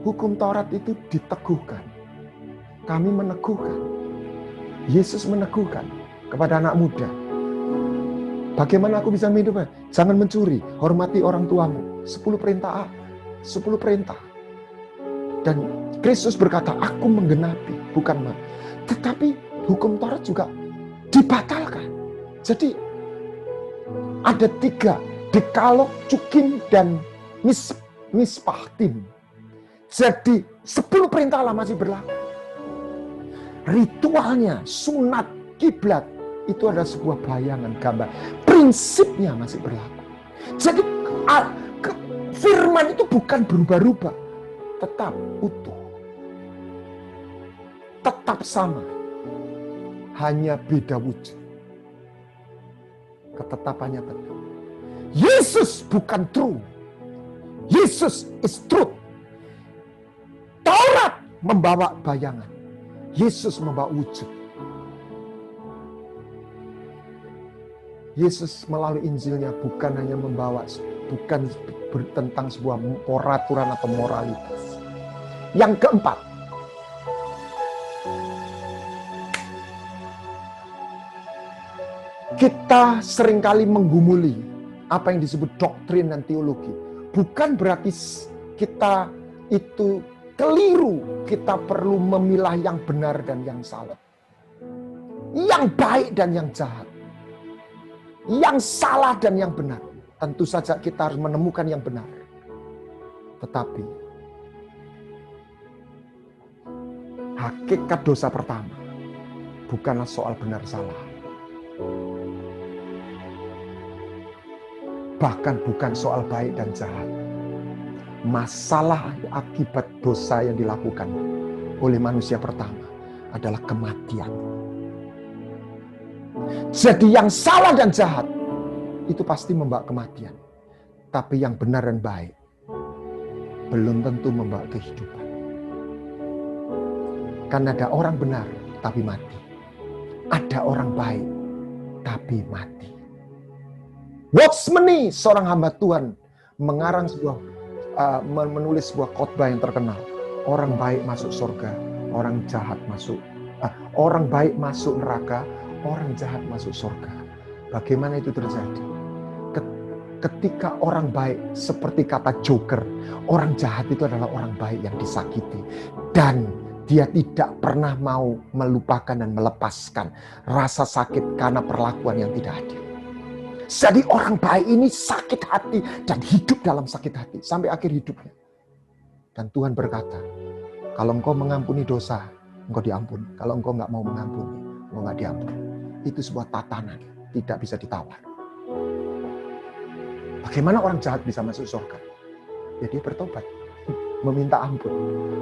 [SPEAKER 2] hukum Taurat itu diteguhkan. Kami meneguhkan. Yesus meneguhkan kepada anak muda. Bagaimana aku bisa hidupnya? Jangan mencuri, hormati orang tuamu. 10 perintah A, 10 perintah. Dan Kristus berkata, aku menggenapi, bukan ma. Tetapi hukum Taurat juga dibatalkan. Jadi ada 3, dekalog, cukim, dan mispahtim. Jadi 10 perintah Allah masih berlaku. Ritualnya, sunat, kiblat, itu adalah sebuah bayangan, gambar. Prinsipnya masih berlaku. Jadi firman itu bukan berubah-ubah. Tetap utuh. Tetap sama. Hanya beda wujud. Ketetapannya tetap. Yesus bukan true. Yesus is truth. Taurat membawa bayangan. Yesus membawa wujud. Yesus melalui Injilnya bukan hanya membawa, bukan tentang sebuah peraturan atau moralitas. Yang keempat, kita seringkali menggumuli apa yang disebut doktrin dan teologi. Bukan berarti kita itu keliru, kita perlu memilah yang benar dan yang salah. Yang baik dan yang jahat. Yang salah dan yang benar. Tentu saja kita harus menemukan yang benar. Tetapi hakikat dosa pertama bukanlah soal benar salah. Bahkan bukan soal baik dan jahat. Masalah akibat dosa yang dilakukan oleh manusia pertama adalah kematian. Jadi yang salah dan jahat itu pasti membawa kematian. Tetapi yang benar dan baik belum tentu membawa kehidupan. Karena ada orang benar tapi mati. Ada orang baik tapi mati. Watchmeni, seorang hamba Tuhan, mengarang menulis sebuah khotbah yang terkenal. Orang baik masuk surga, orang jahat masuk. Orang baik masuk neraka, orang jahat masuk surga. Bagaimana itu terjadi? Ketika orang baik, seperti kata Joker, orang jahat itu adalah orang baik yang disakiti. Dan dia tidak pernah mau melupakan dan melepaskan rasa sakit karena perlakuan yang tidak adil. Jadi orang baik ini sakit hati dan hidup dalam sakit hati sampai akhir hidupnya. Dan Tuhan berkata, kalau engkau mengampuni dosa, engkau diampuni. Kalau engkau nggak mau mengampuni, engkau nggak diampuni. Itu sebuah tatanan, tidak bisa ditawar. Bagaimana orang jahat bisa masuk surga? Ya dia bertobat, meminta ampun,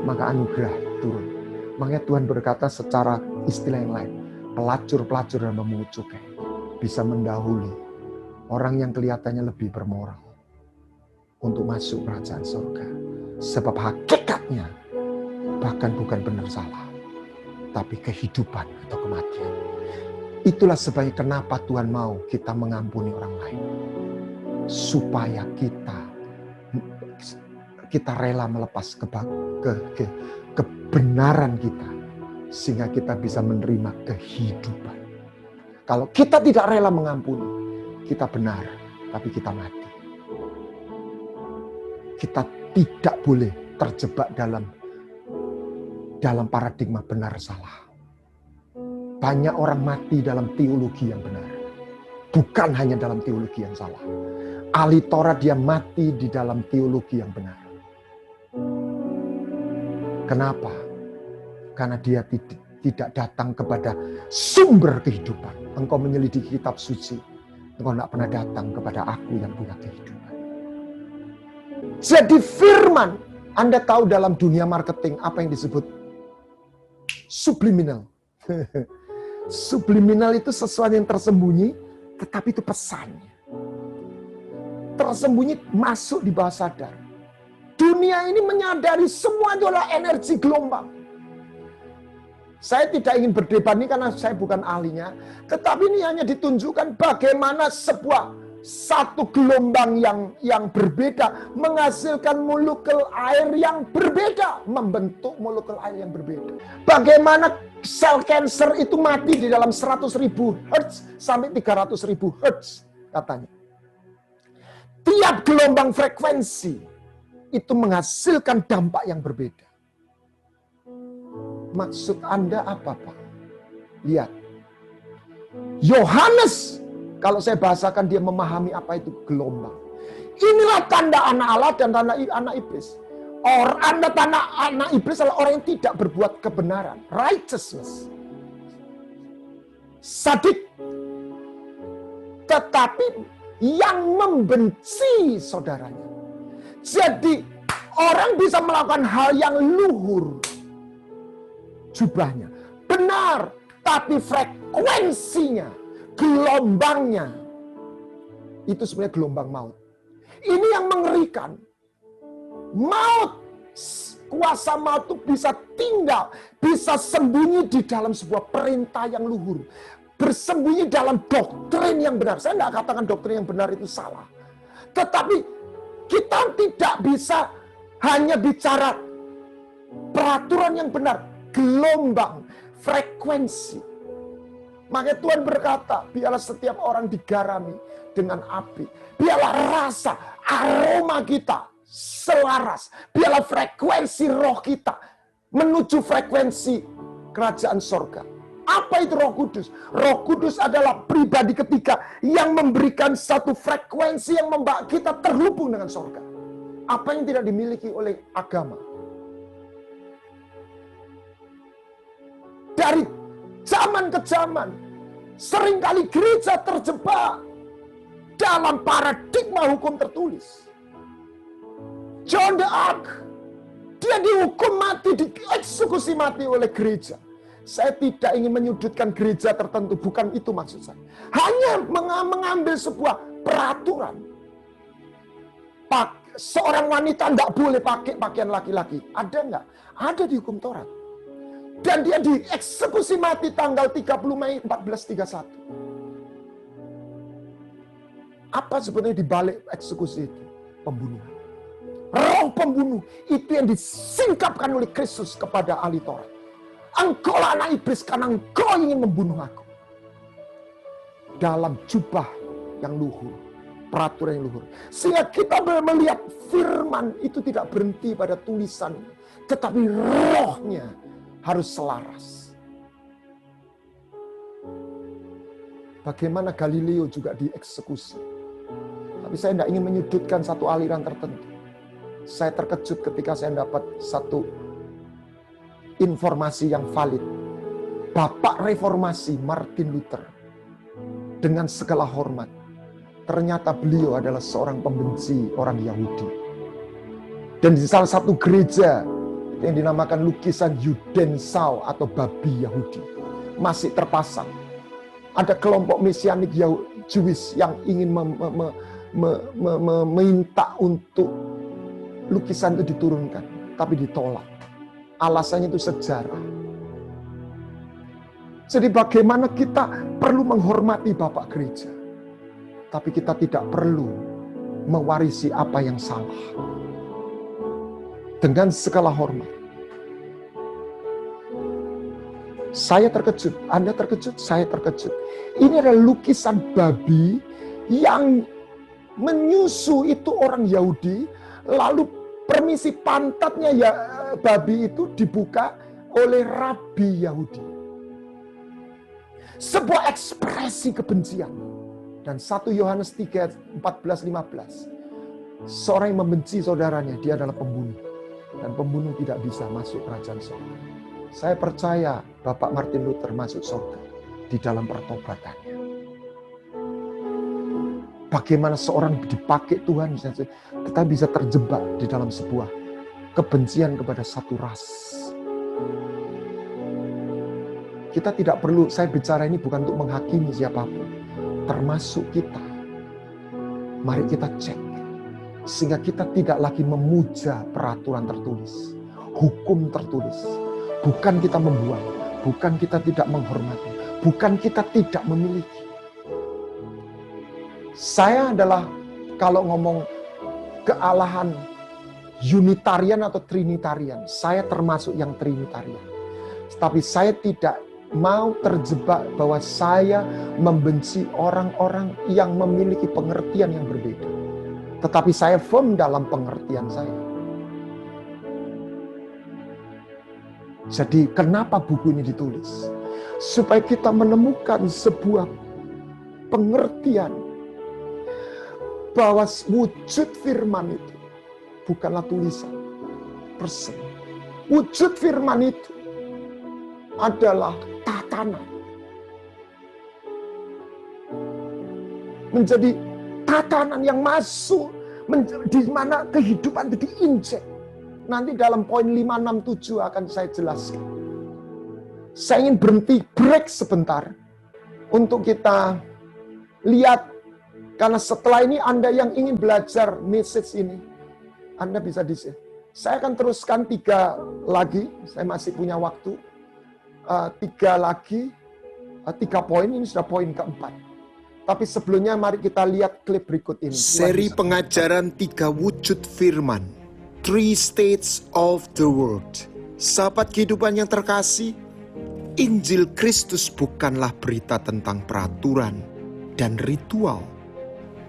[SPEAKER 2] maka anugerah turun. Makanya Tuhan berkata secara istilah yang lain, pelacur-pelacur dan memungut cukai bisa mendahului orang yang kelihatannya lebih bermoral untuk masuk kerajaan surga. Sebab hakikatnya bahkan bukan benar salah, tapi kehidupan atau kematian. Itulah sebabnya kenapa Tuhan mau kita mengampuni orang lain. Supaya kita rela melepas kebenaran kita. Sehingga kita bisa menerima kehidupan. Kalau kita tidak rela mengampuni, kita benar, tapi kita mati. Kita tidak boleh terjebak dalam paradigma benar salah. Banyak orang mati dalam teologi yang benar. Bukan hanya dalam teologi yang salah. Ahli Taurat dia mati di dalam teologi yang benar. Kenapa? Karena dia tidak datang kepada sumber kehidupan. Engkau menyelidiki kitab suci. Engkau tidak pernah datang kepada aku yang punya kehidupan. Jadi firman, Anda tahu dalam dunia marketing apa yang disebut subliminal. Subliminal itu sesuatu yang tersembunyi, tetapi itu pesannya. Tersembunyi masuk di bawah sadar. Dunia ini menyadari semua itu adalah energi gelombang. Saya tidak ingin berdebat ini karena saya bukan ahlinya. Tetapi ini hanya ditunjukkan bagaimana satu gelombang yang berbeda menghasilkan molekul air yang berbeda. Membentuk molekul air yang berbeda. Bagaimana sel kanker itu mati di dalam 100.000 Hz sampai 300.000 Hz katanya. Tiap gelombang frekuensi itu menghasilkan dampak yang berbeda. Maksud Anda apa, Pak? Lihat. Yohanes, kalau saya bahasakan dia memahami apa itu gelombang. Inilah tanda anak Allah dan tanda anak iblis. Tanda anak iblis adalah orang yang tidak berbuat kebenaran. Righteousness. Sadik. Tetapi yang membenci saudaranya. Jadi orang bisa melakukan hal yang luhur. Jubahnya benar, tapi frekuensinya, gelombangnya itu sebenarnya gelombang maut. Ini yang mengerikan. Maut, kuasa maut itu bisa tinggal, bisa sembunyi di dalam sebuah perintah yang luhur. Bersembunyi dalam doktrin yang benar. Saya tidak katakan doktrin yang benar itu salah. Tetapi kita tidak bisa hanya bicara peraturan yang benar. Gelombang, frekuensi. Makanya Tuhan berkata, biarlah setiap orang digarami dengan api. Biarlah rasa, aroma kita selaras. Biarlah frekuensi roh kita menuju frekuensi kerajaan sorga. Apa itu Roh Kudus? Roh Kudus adalah pribadi ketiga yang memberikan satu frekuensi yang membawa kita terhubung dengan sorga. Apa yang tidak dimiliki oleh agama? Dari zaman ke zaman, seringkali gereja terjebak dalam paradigma hukum tertulis. John the Ark, dia dihukum mati, dieksekusi mati oleh gereja. Saya tidak ingin menyudutkan gereja tertentu, bukan itu maksud saya. Hanya mengambil sebuah peraturan. seorang wanita tidak boleh pakai pakaian laki-laki. Ada nggak? Ada di hukum Taurat. Dan dia dieksekusi mati tanggal 30 Mei 1431. Apa sebenarnya di balik eksekusi itu? Pembunuhan. Roh pembunuh itu yang disingkapkan oleh Kristus kepada ahli Taurat. Engkaulah anak iblis karena engkau ingin membunuh aku. Dalam jubah yang luhur, peraturan yang luhur. Sehingga kita melihat firman itu tidak berhenti pada tulisan, tetapi rohnya harus selaras. Bagaimana Galileo juga dieksekusi. Tapi saya tidak ingin menyudutkan satu aliran tertentu. Saya terkejut ketika saya dapat satu informasi yang valid. Bapak Reformasi Martin Luther, dengan segala hormat, ternyata beliau adalah seorang pembenci orang Yahudi. Dan di salah satu gereja yang dinamakan lukisan Judensau atau babi Yahudi masih terpasang. Ada kelompok mesianik Jewish yang ingin meminta untuk lukisan itu diturunkan, tapi ditolak. Alasannya itu sejarah. Jadi bagaimana kita perlu menghormati Bapak Gereja, tapi kita tidak perlu mewarisi apa yang salah. Dengan segala hormat. Saya terkejut, Anda terkejut, saya terkejut. Ini adalah lukisan babi yang menyusu itu orang Yahudi, lalu permisi pantatnya ya babi itu dibuka oleh rabi Yahudi. Sebuah ekspresi kebencian. Dan 1 Yohanes 3, 14, 15. Seorang yang membenci saudaranya, dia adalah pembunuh. Dan pembunuh tidak bisa masuk kerajaan surga. Saya percaya Bapak Martin Luther masuk surga di dalam pertobatannya. Bagaimana seorang dipakai Tuhan, kita bisa terjebak di dalam sebuah kebencian kepada satu ras. Kita tidak perlu, saya bicara ini bukan untuk menghakimi siapapun, termasuk kita. Mari kita cek, sehingga kita tidak lagi memuja peraturan tertulis, hukum tertulis. Bukan kita membuang, bukan kita tidak menghormati, bukan kita tidak memiliki. Saya adalah, kalau ngomong kealahan Unitarian atau Trinitarian, saya termasuk yang Trinitarian. Tapi saya tidak mau terjebak bahwa saya membenci orang-orang yang memiliki pengertian yang berbeda. Tetapi saya firm dalam pengertian saya. Jadi kenapa buku ini ditulis? Supaya kita menemukan sebuah pengertian bahwa wujud firman itu bukanlah tulisan, person. Wujud firman itu adalah tatanan. Menjadi tatanan yang masuk, di mana kehidupan itu diinjek. Nanti dalam poin 5, 6, 7 akan saya jelaskan. Saya ingin berhenti, break sebentar, untuk kita lihat. Karena setelah ini Anda yang ingin belajar message ini, Anda bisa di sini. Saya akan teruskan 3 lagi, saya masih punya waktu. 3 lagi, 3 poin, ini sudah poin keempat. Tapi sebelumnya mari kita lihat klip berikut ini.
[SPEAKER 3] Seri pengajaran 3 wujud firman, 3 States of the World. Sahabat kehidupan yang terkasih, Injil Kristus bukanlah berita tentang peraturan dan ritual.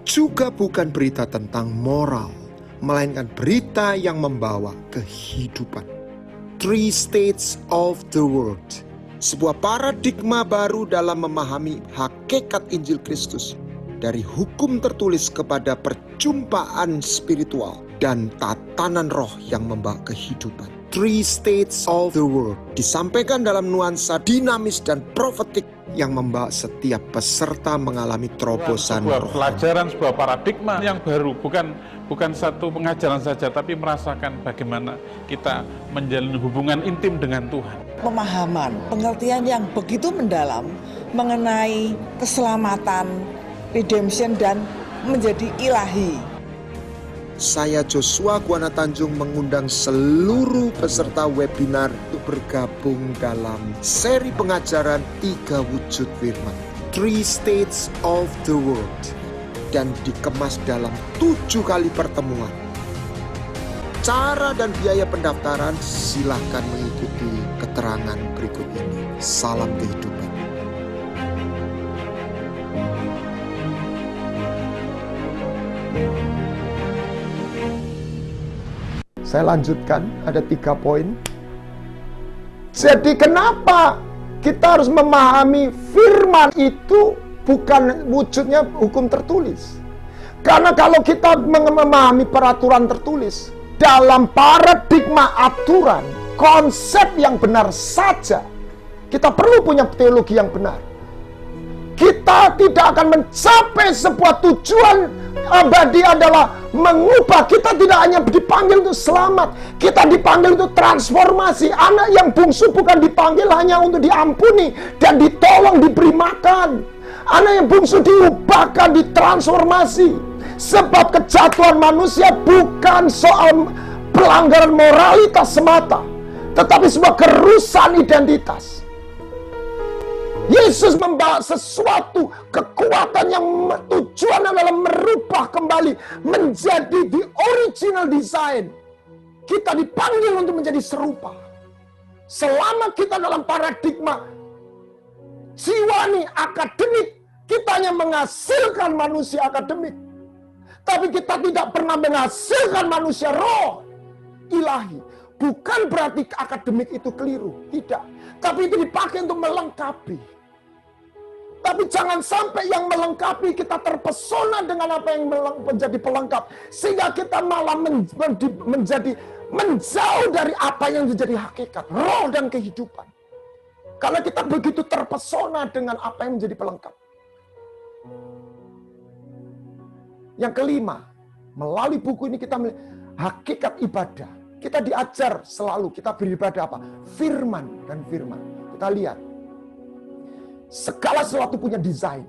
[SPEAKER 3] Juga bukan berita tentang moral, melainkan berita yang membawa kehidupan. 3 States of the World. Sebuah paradigma baru dalam memahami hakikat Injil Kristus. Dari hukum tertulis kepada perjumpaan spiritual dan tatanan roh yang membawa kehidupan. 3 States of the World disampaikan dalam nuansa dinamis dan profetik yang membawa setiap peserta mengalami terobosan
[SPEAKER 4] sebuah
[SPEAKER 3] roh.
[SPEAKER 4] Pelajaran, sebuah paradigma yang baru, bukan satu pengajaran saja, tapi merasakan bagaimana kita menjalin hubungan intim dengan Tuhan.
[SPEAKER 5] Pemahaman, pengertian yang begitu mendalam mengenai keselamatan, redemption, dan menjadi ilahi.
[SPEAKER 3] Saya Joshua Guana Tanjung mengundang seluruh peserta webinar untuk bergabung dalam seri pengajaran 3 wujud firman, 3 States of the World, dan dikemas dalam 7 kali pertemuan. Cara dan biaya pendaftaran silahkan mengikuti keterangan berikut ini. Salam kehidupan.
[SPEAKER 2] Saya lanjutkan, ada 3 poin. Jadi kenapa kita harus memahami firman itu bukan wujudnya hukum tertulis? Karena kalau kita memahami peraturan tertulis, dalam paradigma aturan, konsep yang benar saja, kita perlu punya teologi yang benar. Kita tidak akan mencapai sebuah tujuan abadi adalah mengubah. Kita tidak hanya dipanggil untuk selamat, kita dipanggil untuk transformasi. Anak yang bungsu bukan dipanggil hanya untuk diampuni dan ditolong, diberi makan. Anak yang bungsu diubahkan, ditransformasi. Sebab kejatuhan manusia bukan soal pelanggaran moralitas semata, tetapi sebuah kerusakan identitas. Yesus membawa sesuatu kekuatan yang tujuan adalah merubah kembali menjadi the original design. Kita dipanggil untuk menjadi serupa. Selama kita dalam paradigma jiwani akademik, kita hanya menghasilkan manusia akademik, tapi kita tidak pernah menghasilkan manusia roh ilahi. Bukan berarti akademik itu keliru, tidak. Tapi itu dipakai untuk melengkapi. Tapi jangan sampai yang melengkapi kita terpesona dengan apa yang menjadi pelengkap, sehingga kita malah menjadi menjauh dari apa yang menjadi hakikat, roh dan kehidupan. Karena kita begitu terpesona dengan apa yang menjadi pelengkap. Yang kelima, melalui buku ini kita melihat hakikat ibadah. Kita diajar selalu, kita beribadah apa? Firman dan firman. Kita lihat, segala sesuatu punya desain.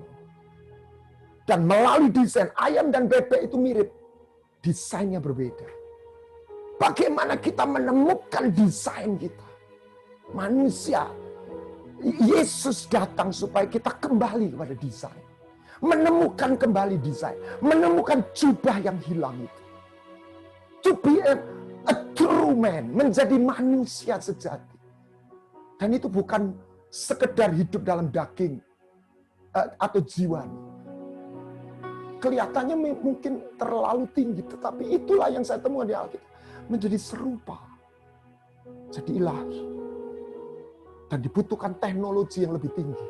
[SPEAKER 2] Dan melalui desain, ayam dan bebek itu mirip. Desainnya berbeda. Bagaimana kita menemukan desain kita? Manusia, Yesus datang supaya kita kembali kepada desain. Menemukan kembali desain. Menemukan jubah yang hilang itu. To be a true man. Menjadi manusia sejati. Dan itu bukan sekedar hidup dalam daging atau jiwa. Kelihatannya mungkin terlalu tinggi. Tetapi itulah yang saya temukan di Alkitab. Menjadi serupa. Jadi ilahi. Dan dibutuhkan teknologi yang lebih tinggi.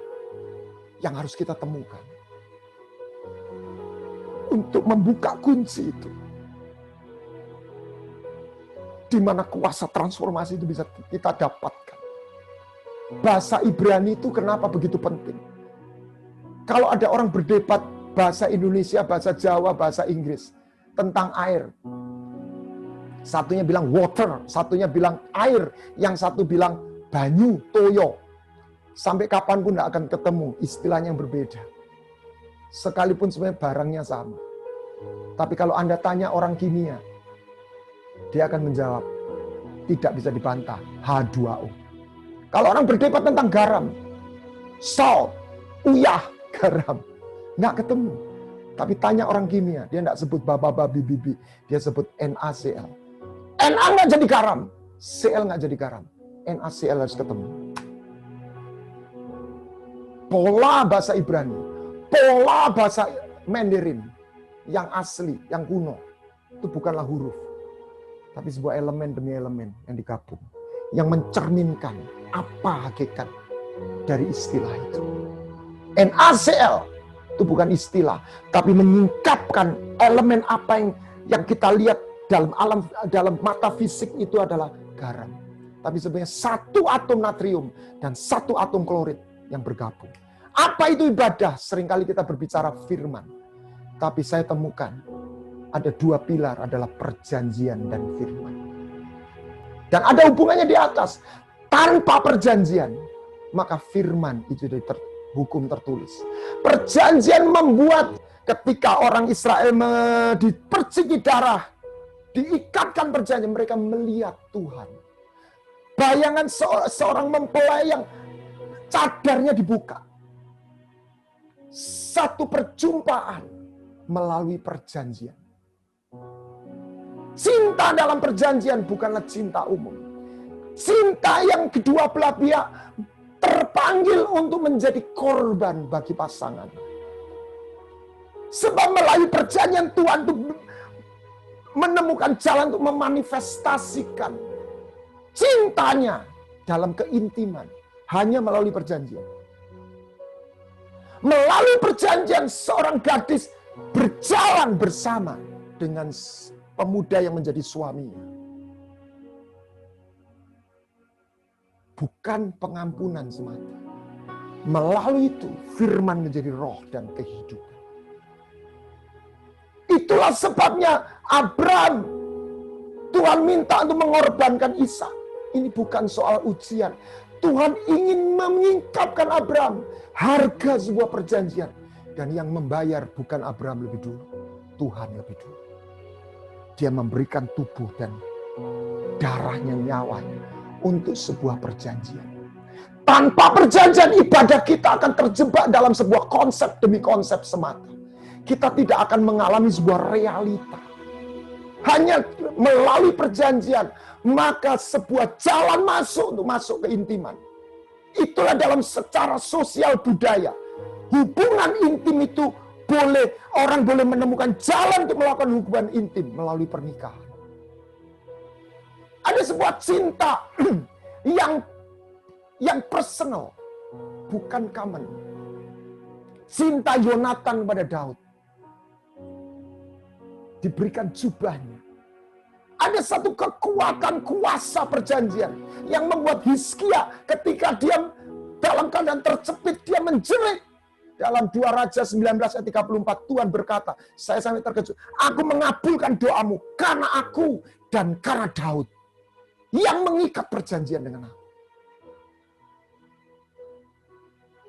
[SPEAKER 2] Yang harus kita temukan. Untuk membuka kunci itu. Di mana kuasa transformasi itu bisa kita dapatkan. Bahasa Ibrani itu kenapa begitu penting? Kalau ada orang berdebat bahasa Indonesia, bahasa Jawa, bahasa Inggris tentang air. Satunya bilang water, satunya bilang air, yang satu bilang banyu, toyo. Sampai kapanpun tidak akan ketemu, istilahnya yang berbeda. Sekalipun sebenarnya barangnya sama. Tapi kalau Anda tanya orang kimia, dia akan menjawab, tidak bisa dibantah, H2O. Kalau orang berdebat tentang garam, salt, uyah, garam, nggak ketemu. Tapi tanya orang kimia, dia nggak sebut babi, bibi, dia sebut NaCl. Na nggak jadi garam, Cl nggak jadi garam, NaCl harus ketemu. Pola bahasa Ibrani, pola bahasa Mandarin, yang asli, yang kuno, itu bukanlah huruf. Tapi sebuah elemen demi elemen yang digabung. Yang mencerminkan apa hakikat dari istilah itu. NaCl itu bukan istilah, tapi menyingkapkan elemen apa yang kita lihat dalam mata fisik itu adalah garam. Tapi sebenarnya satu atom natrium dan satu atom klorid yang bergabung. Apa itu ibadah? Seringkali kita berbicara firman. Tapi saya temukan ada 2 pilar adalah perjanjian dan firman. Dan ada hubungannya di atas. Tanpa perjanjian, maka firman itu hukum tertulis. Perjanjian membuat ketika orang Israel diperciki darah diikatkan perjanjian, mereka melihat Tuhan. Bayangan seorang mempelai yang cadarnya dibuka. Satu perjumpaan melalui perjanjian. Cinta dalam perjanjian bukanlah cinta umum. Cinta yang kedua belah pihak terpanggil untuk menjadi korban bagi pasangan. Sebab melalui perjanjian Tuhan untuk menemukan jalan untuk memanifestasikan cintanya dalam keintiman. Hanya melalui perjanjian. Melalui perjanjian seorang gadis berjalan bersama dengan pemuda yang menjadi suaminya. Bukan pengampunan semata. Melalui itu firman menjadi roh dan kehidupan. Itulah sebabnya Abraham, Tuhan minta untuk mengorbankan Ishak. Ini bukan soal ujian. Tuhan ingin mengingkapkan Abraham harga sebuah perjanjian. Dan yang membayar bukan Abraham lebih dulu, Tuhan lebih dulu. Dia memberikan tubuh dan darahnya, nyawanya untuk sebuah perjanjian. Tanpa perjanjian, ibadah kita akan terjebak dalam sebuah konsep demi konsep semata. Kita tidak akan mengalami sebuah realita. Hanya melalui perjanjian, maka sebuah jalan masuk untuk masuk ke intiman. Itulah dalam secara sosial budaya. Hubungan intim itu orang boleh menemukan jalan untuk melakukan hubungan intim melalui pernikahan. Ada sebuah cinta yang personal, bukan common. Cinta Yonatan kepada Daud. Diberikan jubahnya. Ada satu kekuatan kuasa perjanjian yang membuat Hizkia ketika dia dalam keadaan terjepit, dia menjerit. Dalam 2 Raja 19 ayat 34, Tuhan berkata, saya sangat terkejut. Aku mengabulkan doamu karena aku dan karena Daud yang mengikat perjanjian dengan aku.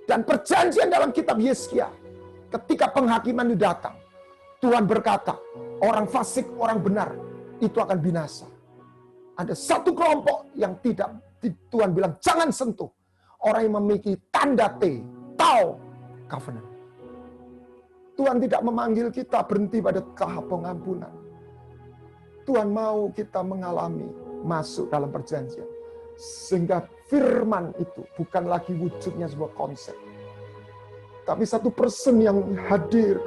[SPEAKER 2] Dan perjanjian dalam kitab Hizkia, ketika penghakiman itu datang, Tuhan berkata, orang fasik, orang benar, itu akan binasa. Ada satu kelompok yang tidak, Tuhan bilang, jangan sentuh. Orang yang memiliki tanda T, Tau, covenant. Tuhan tidak memanggil kita berhenti pada tahap pengampunan. Tuhan mau kita mengalami masuk dalam perjanjian. Sehingga firman itu bukan lagi wujudnya sebuah konsep. Tapi satu person yang hadir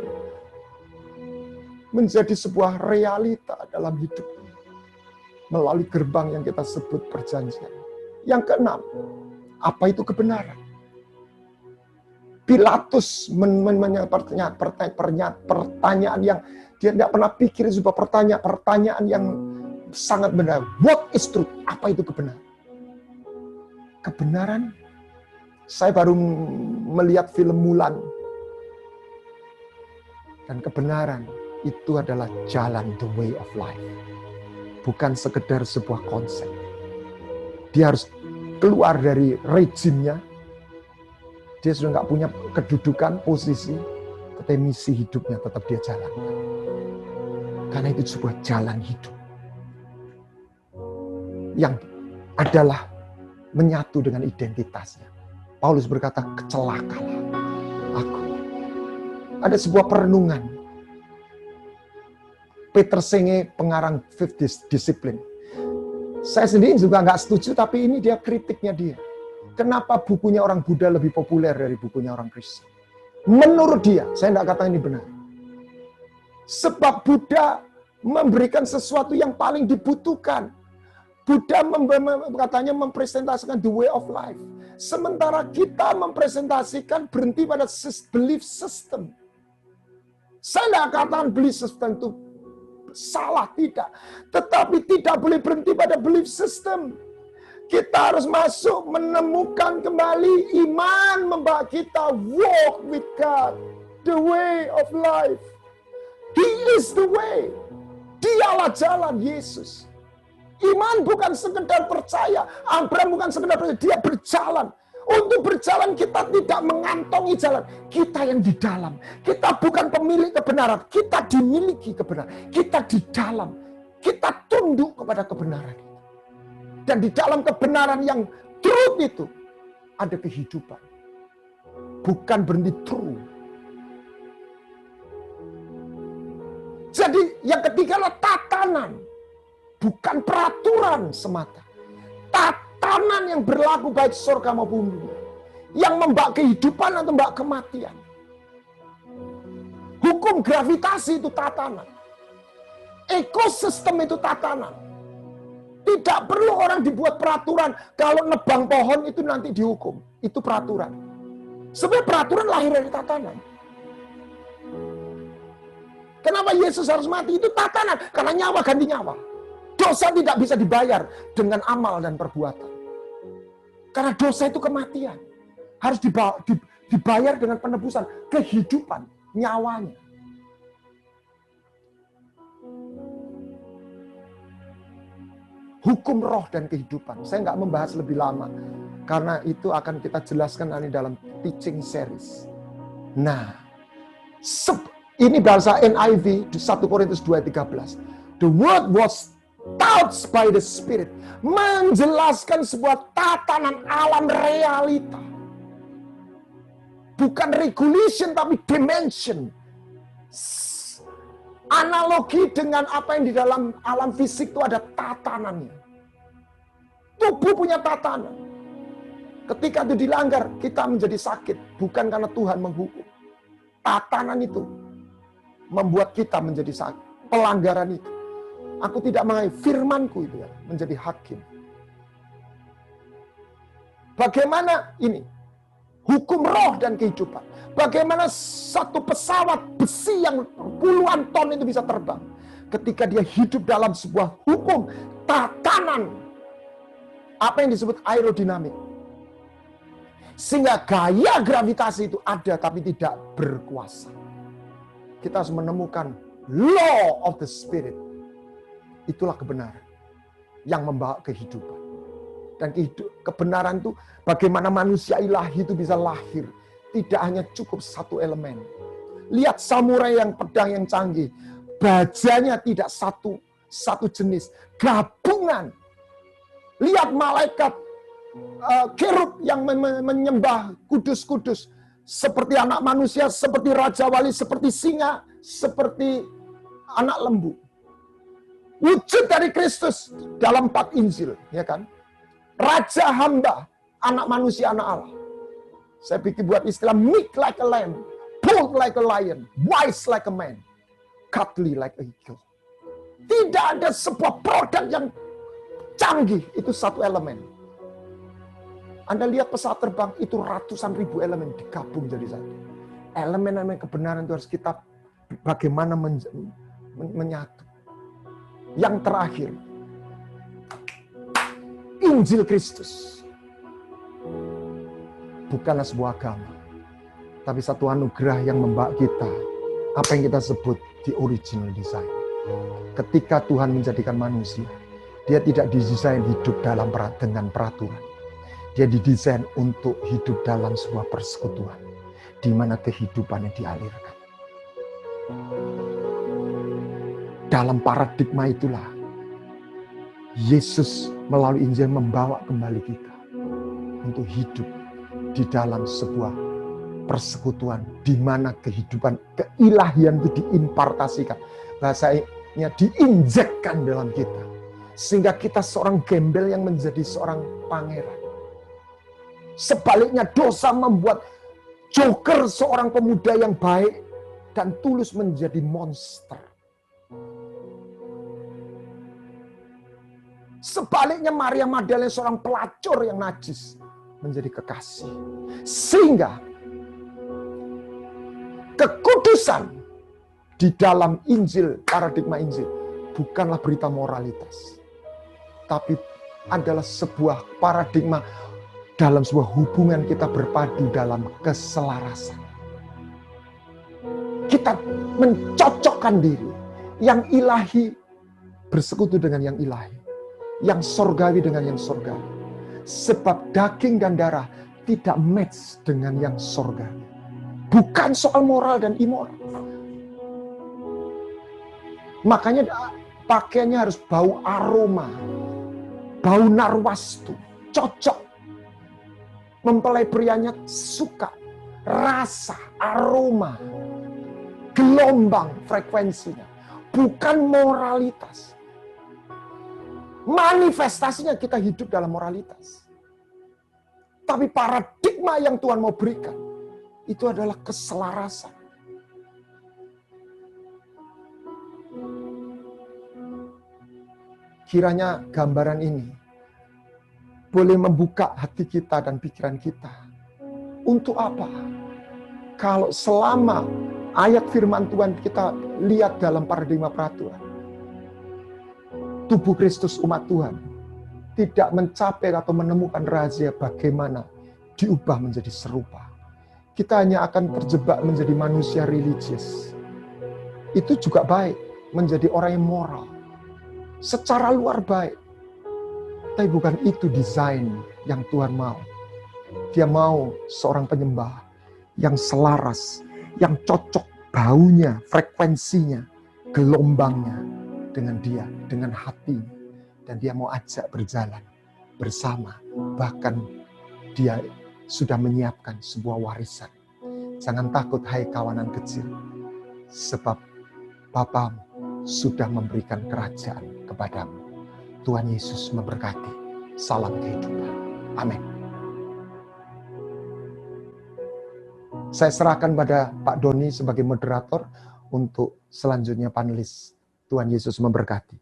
[SPEAKER 2] menjadi sebuah realita dalam hidup. Melalui gerbang yang kita sebut perjanjian. Yang keenam, apa itu kebenaran? Pilatus pertanyaan yang dia tidak pernah pikir, sebuah pertanyaan yang sangat benar. What is truth? Apa itu kebenaran? Kebenaran, saya baru melihat film Mulan. Dan kebenaran itu adalah jalan, the way of life. Bukan sekedar sebuah konsep. Dia harus keluar dari rejimnya. Dia sudah nggak punya kedudukan, posisi, tetapi misi hidupnya tetap dia jalankan. Karena itu sebuah jalan hidup. Yang adalah menyatu dengan identitasnya. Paulus berkata, kecelakalah aku. Ada sebuah perenungan. Peter Senge, pengarang Fifth Discipline. Saya sendiri juga nggak setuju, tapi ini dia kritiknya dia. Kenapa bukunya orang Buddha lebih populer dari bukunya orang Kristen? Menurut dia, saya tidak katakan ini benar. Sebab Buddha memberikan sesuatu yang paling dibutuhkan. Buddha katanya mempresentasikan the way of life. Sementara kita mempresentasikan berhenti pada belief system. Saya tidak katakan belief system itu salah, tidak. Tetapi tidak boleh berhenti pada belief system. Kita harus masuk, menemukan kembali iman membawa kita walk with God. The way of life. He is the way. Dialah jalan Yesus. Iman bukan sekedar percaya. Abraham bukan sekedar percaya. Dia berjalan. Untuk berjalan kita tidak mengantongi jalan. Kita yang di dalam. Kita bukan pemilik kebenaran. Kita dimiliki kebenaran. Kita di dalam. kita tunduk kepada kebenaran itu. Dan di dalam kebenaran yang truth itu ada kehidupan. Bukan berhenti true. Jadi yang ketiga adalah tatanan. Bukan peraturan semata. Tatanan yang berlaku baik surga maupun bumi. Yang membawa kehidupan atau membawa kematian. Hukum gravitasi itu tatanan. Ekosistem itu tatanan. Tidak perlu orang dibuat peraturan. Kalau nebang pohon itu nanti dihukum. Itu peraturan. Sebenarnya peraturan lahir dari tatanan. Kenapa Yesus harus mati? Itu tatanan. Karena nyawa ganti nyawa. Dosa tidak bisa dibayar dengan amal dan perbuatan. Karena dosa itu kematian. Harus dibayar dengan penebusan. Kehidupan. Nyawanya. Hukum roh dan kehidupan. Saya nggak membahas lebih lama. Karena itu akan kita jelaskan nanti dalam teaching series. Nah, ini bahasa NIV, 1 Korintus 2:13. The word was taught by the Spirit. Menjelaskan sebuah tatanan alam realita. Bukan regulation, tapi dimension. Analogi dengan apa yang di dalam alam fisik itu ada tatanannya. Tubuh punya tatanan. Ketika itu dilanggar, kita menjadi sakit. Bukan karena Tuhan menghukum. Tatanan itu membuat kita menjadi sakit. Pelanggaran itu. Aku tidak mengenai firmanku itu ya, menjadi hakim. Bagaimana ini? Hukum roh dan kehidupan. Bagaimana satu pesawat besi yang puluhan ton itu bisa terbang. Ketika dia hidup dalam sebuah hukum, tatanan. Apa yang disebut aerodinamik. Sehingga gaya gravitasi itu ada tapi tidak berkuasa. Kita harus menemukan law of the spirit. Itulah kebenaran yang membawa kehidupan. Dan kebenaran itu bagaimana manusia ilahi itu bisa lahir. Tidak hanya cukup satu elemen. Lihat samurai yang pedang yang canggih. Bajanya tidak satu jenis. Gabungan. Lihat malaikat kerub yang menyembah kudus-kudus. Seperti anak manusia, seperti raja wali, seperti singa, seperti anak lembu. Wujud dari Kristus dalam 4 Injil, ya kan? Raja hamba, anak manusia, anak Allah. Saya pikir buat istilah meek like a lamb, bold like a lion, wise like a man, godly like a eagle. Tidak ada sebuah produk yang canggih, itu satu elemen. Anda lihat pesawat terbang, itu ratusan ribu elemen digabung jadi satu. Elemen-elemen kebenaran itu harus kita bagaimana menyatu. Yang terakhir, Injil Kristus. Bukanlah sebuah agama, tapi satu anugerah yang membawa kita, apa yang kita sebut di original design. Ketika Tuhan menjadikan manusia, dia tidak didesain hidup dengan peraturan. Dia didesain untuk hidup dalam sebuah persekutuan, di mana kehidupannya dialirkan. Dalam paradigma itulah, Yesus melalui Injil membawa kembali kita untuk hidup di dalam sebuah persekutuan di mana kehidupan keilahian itu diimpartasikan. Bahasanya diinjekkan dalam kita. Sehingga kita seorang gembel yang menjadi seorang pangeran. Sebaliknya dosa membuat joker seorang pemuda yang baik dan tulus menjadi monster. Sebaliknya Maria Magdalena seorang pelacur yang najis menjadi kekasih. Sehingga kekudusan di dalam Injil, paradigma Injil, bukanlah berita moralitas. Tapi adalah sebuah paradigma dalam sebuah hubungan kita berpadu dalam keselarasan. Kita mencocokkan diri. Yang ilahi bersekutu dengan yang ilahi. Yang sorgawi dengan yang sorgawi. Sebab daging dan darah tidak match dengan yang sorgawi. Bukan soal moral dan immoral. Makanya Pakaiannya harus bau aroma, bau narwastu, cocok. Mempelai prianya suka rasa, aroma, gelombang frekuensinya, bukan moralitas. Manifestasinya kita hidup dalam moralitas. Tapi paradigma yang Tuhan mau berikan, itu adalah keselarasan. Kiranya gambaran ini boleh membuka hati kita dan pikiran kita. Untuk apa? Kalau selama ayat firman Tuhan kita lihat dalam paradigma peraturan, tubuh Kristus umat Tuhan tidak mencapai atau menemukan rahasia bagaimana diubah menjadi serupa. Kita hanya akan terjebak menjadi manusia religius. Itu juga baik, menjadi orang yang moral. Secara luar baik. Tapi bukan itu desain yang Tuhan mau. Dia mau seorang penyembah yang selaras, yang cocok baunya, frekuensinya, gelombangnya dengan dia, dengan hatinya. Dan dia mau ajak berjalan bersama. Bahkan dia sudah menyiapkan sebuah warisan. Jangan takut hai kawanan kecil. Sebab Bapamu sudah memberikan kerajaan kepadamu. Tuhan Yesus memberkati. Salam kehidupan. Amin. Saya serahkan pada Pak Doni sebagai moderator untuk selanjutnya panelis. Tuhan Yesus memberkati.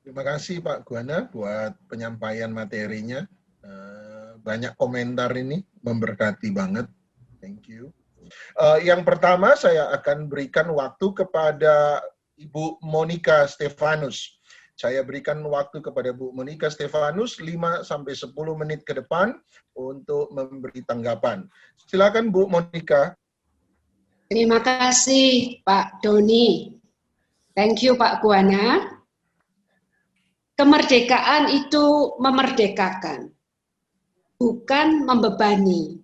[SPEAKER 1] Terima kasih Pak Guana buat penyampaian materinya. Banyak komentar ini, memberkati banget. Thank you. Yang pertama saya akan berikan waktu kepada Ibu Monica Stefanus. Saya berikan waktu kepada Bu Monica Stefanus 5-10 menit ke depan untuk memberi tanggapan. Silakan Bu Monica.
[SPEAKER 6] Terima kasih Pak Doni. Thank you Pak Guana. Kemerdekaan itu memerdekakan, bukan membebani.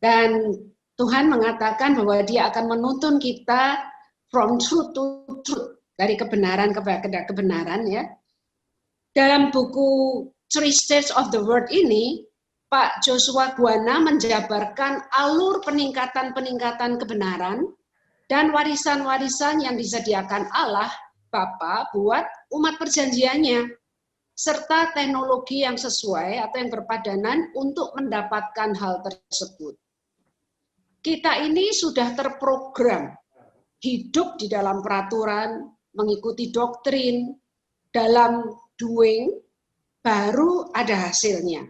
[SPEAKER 6] Dan Tuhan mengatakan bahwa Dia akan menuntun kita from truth to truth, dari kebenaran kepada kebenaran ya. Dalam buku Three States of the World ini, Pak Joshua Guana menjabarkan alur peningkatan-peningkatan kebenaran dan warisan-warisan yang disediakan Allah Bapa buat umat perjanjiannya, serta teknologi yang sesuai atau yang berpadanan untuk mendapatkan hal tersebut. Kita ini sudah terprogram hidup di dalam peraturan, mengikuti doktrin, dalam doing, baru ada hasilnya.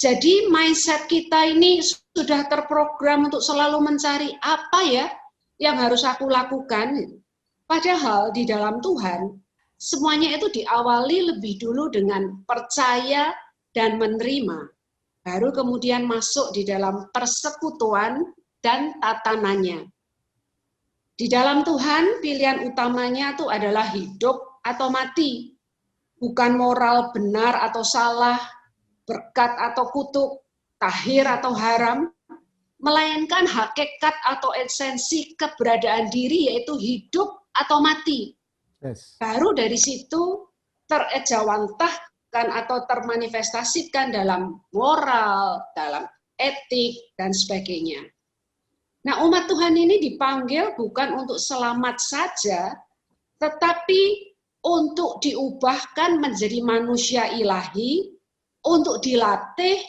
[SPEAKER 6] Jadi mindset kita ini sudah terprogram untuk selalu mencari apa ya yang harus aku lakukan. Padahal di dalam Tuhan, semuanya itu diawali lebih dulu dengan percaya dan menerima. Baru kemudian masuk di dalam persekutuan dan tatanannya. Di dalam Tuhan, pilihan utamanya itu adalah hidup atau mati. Bukan moral benar atau salah, berkat atau kutuk, tahir atau haram, melainkan hakikat atau esensi keberadaan diri, yaitu hidup atau mati.
[SPEAKER 2] Yes.
[SPEAKER 6] Baru dari situ terejawantahkan atau termanifestasikan dalam moral, dalam etik, dan sebagainya. Nah, umat Tuhan ini dipanggil bukan untuk selamat saja, tetapi untuk diubahkan menjadi manusia ilahi, untuk dilatih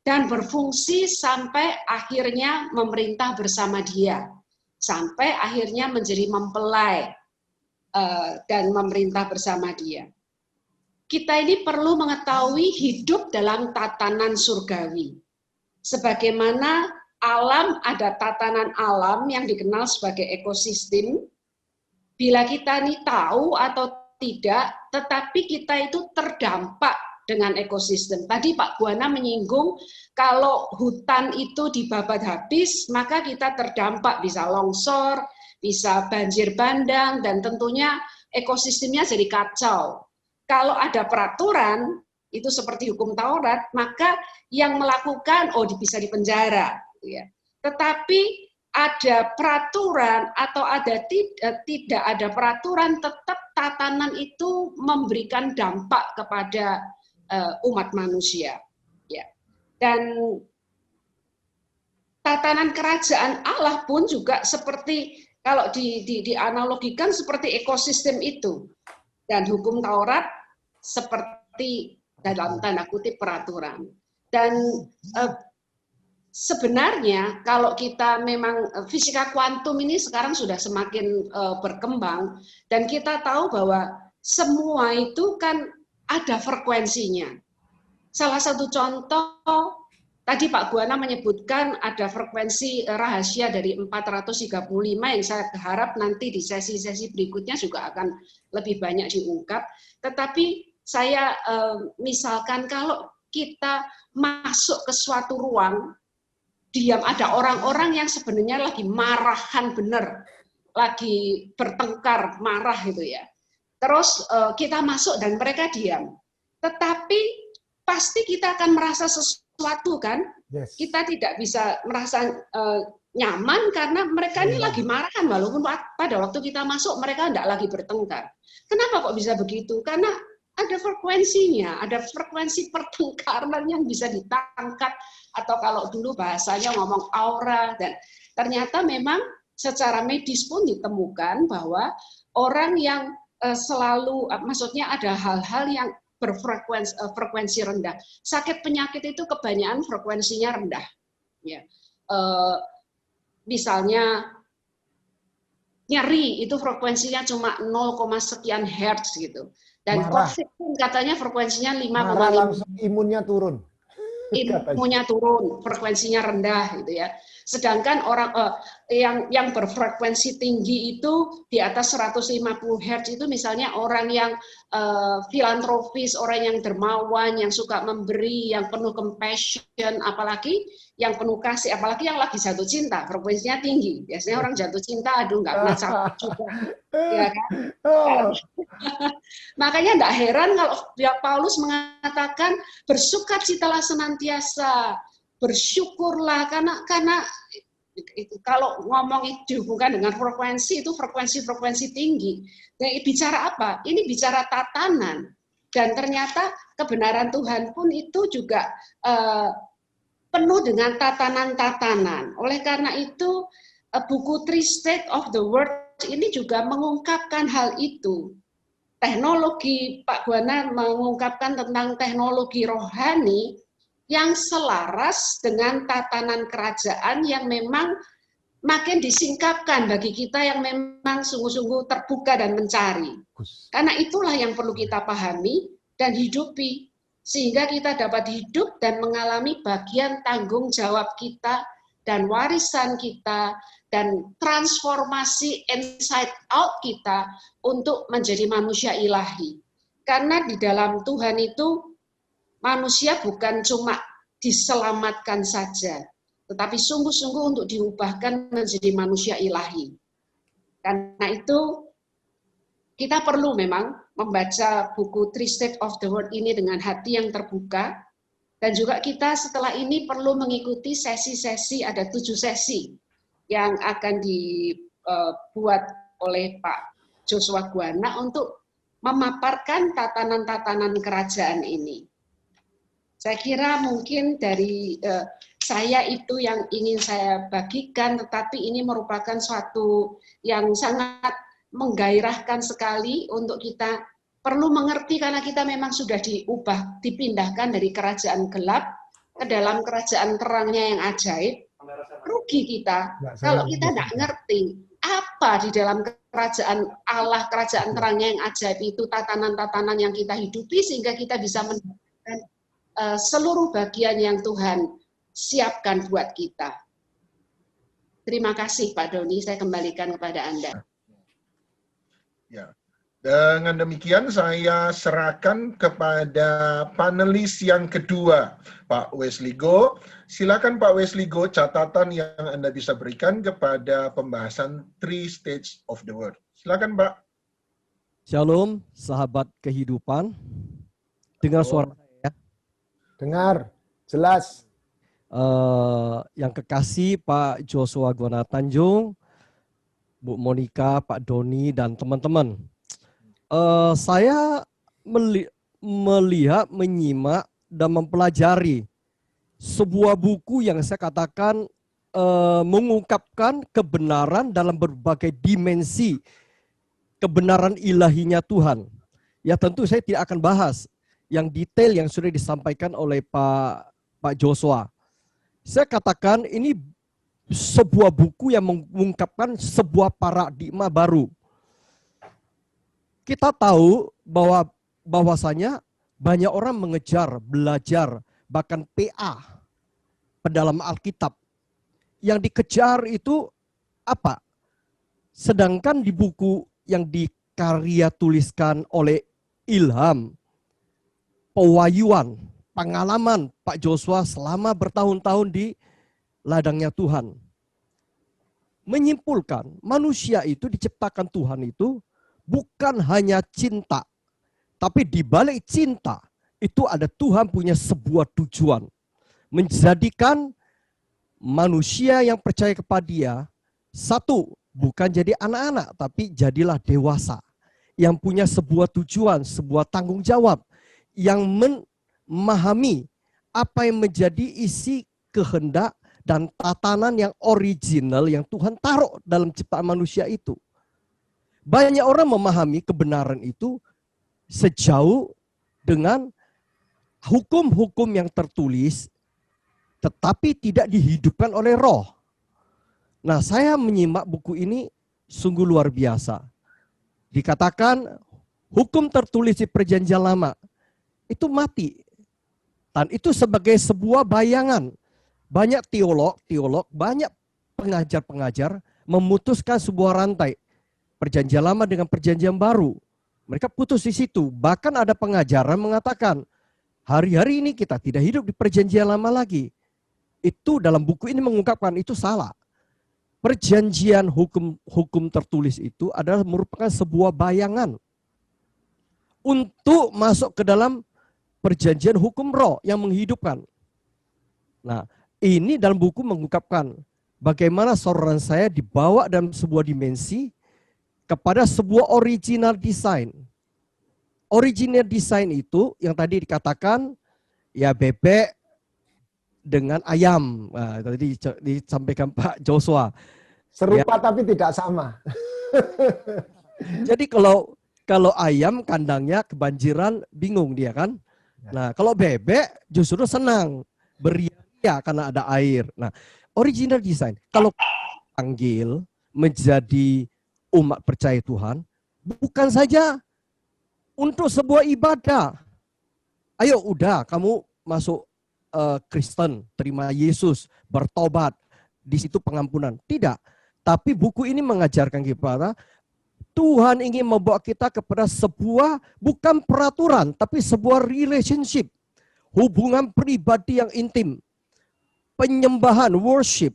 [SPEAKER 6] dan berfungsi sampai akhirnya memerintah bersama Dia. Sampai akhirnya menjadi mempelai dan memerintah bersama Dia. Kita ini perlu mengetahui hidup dalam tatanan surgawi. Sebagaimana alam, ada tatanan alam yang dikenal sebagai ekosistem. Bila kita ini tahu atau tidak, tetapi kita itu terdampak dengan ekosistem. Tadi Pak Guana menyinggung kalau hutan itu dibabat habis, maka kita terdampak, bisa longsor, bisa banjir bandang, dan tentunya ekosistemnya jadi kacau. Kalau ada peraturan, itu seperti hukum Taurat, maka yang melakukan, bisa dipenjara. Ya. Tetapi ada peraturan atau tidak ada peraturan, tetap tatanan itu memberikan dampak kepada umat manusia. Ya. Dan tatanan kerajaan Allah pun juga seperti, kalau dianalogikan seperti ekosistem itu. Dan hukum Taurat seperti dalam tanda kutip peraturan. Dan sebenarnya kalau kita memang fisika kuantum ini sekarang sudah semakin berkembang, dan kita tahu bahwa semua itu kan ada frekuensinya. Salah satu contoh, tadi Pak Buana menyebutkan ada frekuensi rahasia dari 435 yang saya harap nanti di sesi-sesi berikutnya juga akan lebih banyak diungkap. Tetapi saya misalkan kalau kita masuk ke suatu ruang, diam, ada orang-orang yang sebenarnya lagi marahan bener, lagi bertengkar, marah gitu ya. Terus kita masuk dan mereka diam. Tetapi pasti kita akan merasa sesuatu kan?
[SPEAKER 2] Yes.
[SPEAKER 6] Kita tidak bisa merasa nyaman karena mereka ini lagi marahan, walaupun pada waktu kita masuk mereka tidak lagi bertengkar. Kenapa kok bisa begitu? Karena ada frekuensinya, ada frekuensi pertengkaran yang bisa ditangkap, atau kalau dulu bahasanya ngomong aura. Dan ternyata memang secara medis pun ditemukan bahwa orang yang selalu, maksudnya ada hal-hal yang frekuensi rendah. Sakit penyakit itu kebanyakan frekuensinya rendah. Ya. Misalnya nyeri itu frekuensinya cuma 0, sekian hertz gitu. Dan COVID pun katanya frekuensinya 5,5.
[SPEAKER 2] Langsung imunnya turun.
[SPEAKER 6] Imunnya turun, frekuensinya rendah gitu ya. Sedangkan orang yang berfrekuensi tinggi itu di atas 150 Hz itu misalnya orang yang filantropis, orang yang dermawan, yang suka memberi, yang penuh compassion, apalagi yang penuh kasih, apalagi yang lagi jatuh cinta, frekuensinya tinggi. Biasanya orang jatuh cinta, aduh nggak pernah capek juga. Ya kan? Makanya tidak heran kalau Paulus mengatakan bersukacitalah senantiasa, bersyukurlah, karena kalau ngomong itu dihubungkan dengan frekuensi, itu frekuensi tinggi. Dan bicara apa? Ini bicara tatanan. Dan ternyata kebenaran Tuhan pun itu juga penuh dengan tatanan-tatanan. Oleh karena itu buku Three States of the World ini juga mengungkapkan hal itu. Teknologi, Pak Buana mengungkapkan tentang teknologi rohani yang selaras dengan tatanan kerajaan yang memang makin disingkapkan bagi kita yang memang sungguh-sungguh terbuka dan mencari. Karena itulah yang perlu kita pahami dan hidupi, sehingga kita dapat hidup dan mengalami bagian tanggung jawab kita dan warisan kita dan transformasi inside out kita untuk menjadi manusia ilahi. Karena di dalam Tuhan itu manusia bukan cuma diselamatkan saja, tetapi sungguh-sungguh untuk diubahkan menjadi manusia ilahi. Karena itu kita perlu memang membaca buku Three States of the World ini dengan hati yang terbuka, dan juga kita setelah ini perlu mengikuti sesi-sesi, ada 7 sesi yang akan dibuat oleh Pak Joshua Guana untuk memaparkan tatanan-tatanan kerajaan ini. Saya kira mungkin dari saya itu yang ingin saya bagikan, tetapi ini merupakan suatu yang sangat menggairahkan sekali untuk kita perlu mengerti, karena kita memang sudah diubah, dipindahkan dari kerajaan gelap ke dalam kerajaan terangnya yang ajaib. Rugi kita kalau kita tidak ngerti apa di dalam kerajaan Allah, kerajaan terangnya yang ajaib itu, tatanan-tatanan yang kita hidupi, sehingga kita bisa mendapatkan seluruh bagian yang Tuhan siapkan buat kita. Terima kasih Pak Doni, saya kembalikan kepada Anda.
[SPEAKER 1] Ya. Dengan demikian saya serahkan kepada panelis yang kedua, Pak Wesley Goh. Silakan Pak Wesley Goh, catatan yang Anda bisa berikan kepada pembahasan Three States of the World. Silakan Pak.
[SPEAKER 7] Shalom, sahabat kehidupan. Dengar suara saya?
[SPEAKER 2] Dengar, jelas.
[SPEAKER 7] yang kekasih Pak Joshua Guana Tanjung, Bu Monica, Pak Doni, dan teman-teman. Saya melihat, menyimak, dan mempelajari sebuah buku yang saya katakan mengungkapkan kebenaran dalam berbagai dimensi kebenaran ilahinya Tuhan. Ya tentu saya tidak akan bahas yang detail yang sudah disampaikan oleh Pak Joshua. Saya katakan ini sebuah buku yang mengungkapkan sebuah paradigma baru. Kita tahu bahwasanya banyak orang mengejar, belajar, bahkan PA dalam Alkitab. Yang dikejar itu apa? Sedangkan di buku yang dikarya tuliskan oleh Ilham, pewahyuan, pengalaman Pak Joshua selama bertahun-tahun di ladangnya Tuhan, menyimpulkan manusia itu diciptakan Tuhan itu bukan hanya cinta, tapi di balik cinta itu ada Tuhan punya sebuah tujuan, menjadikan manusia yang percaya kepada Dia, satu, bukan jadi anak-anak, tapi jadilah dewasa yang punya sebuah tujuan, sebuah tanggung jawab, yang memahami apa yang menjadi isi kehendak dan tatanan yang original yang Tuhan taruh dalam ciptaan manusia itu. Banyak orang memahami kebenaran itu sejauh dengan hukum-hukum yang tertulis, tetapi tidak dihidupkan oleh roh. Nah, saya menyimak buku ini sungguh luar biasa. Dikatakan hukum tertulis di Perjanjian Lama itu mati. Dan itu sebagai sebuah bayangan. Banyak teolog, banyak pengajar-pengajar memutuskan sebuah rantai. Perjanjian Lama dengan Perjanjian Baru. Mereka putus di situ. Bahkan ada pengajaran mengatakan, hari-hari ini kita tidak hidup di Perjanjian Lama lagi. Itu dalam buku ini mengungkapkan itu salah. Perjanjian hukum tertulis itu adalah merupakan sebuah bayangan untuk masuk ke dalam perjanjian hukum roh yang menghidupkan. Nah, ini dalam buku mengungkapkan bagaimana saudara saya dibawa dalam sebuah dimensi kepada sebuah original design. Original design itu yang tadi dikatakan ya bebek dengan ayam. Nah, tadi disampaikan Pak Joshua.
[SPEAKER 2] Serupa tapi tidak sama.
[SPEAKER 7] Jadi kalau ayam kandangnya kebanjiran bingung dia kan. Nah, kalau bebek justru senang beria karena ada air. Nah, original design. Kalau panggil menjadi umat percaya Tuhan, bukan saja untuk sebuah ibadah. Ayo udah kamu masuk Kristen, terima Yesus, bertobat, di situ pengampunan. Tidak. Tapi buku ini mengajarkan kita, Tuhan ingin membawa kita kepada sebuah, bukan peraturan, tapi sebuah relationship. Hubungan pribadi yang intim. Penyembahan, worship.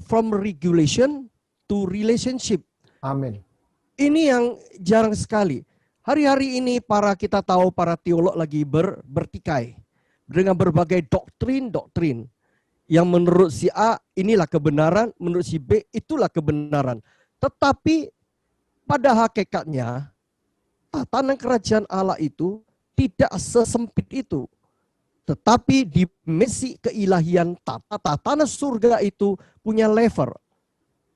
[SPEAKER 7] From regulation to relationship.
[SPEAKER 2] Amin.
[SPEAKER 7] Ini yang jarang sekali. Hari-hari ini kita tahu para teolog lagi bertikai dengan berbagai doktrin yang menurut si A inilah kebenaran, menurut si B itulah kebenaran. Tetapi pada hakikatnya tatanan kerajaan Allah itu tidak sesempit itu. Tetapi dimensi keilahian tatanan surga itu punya level,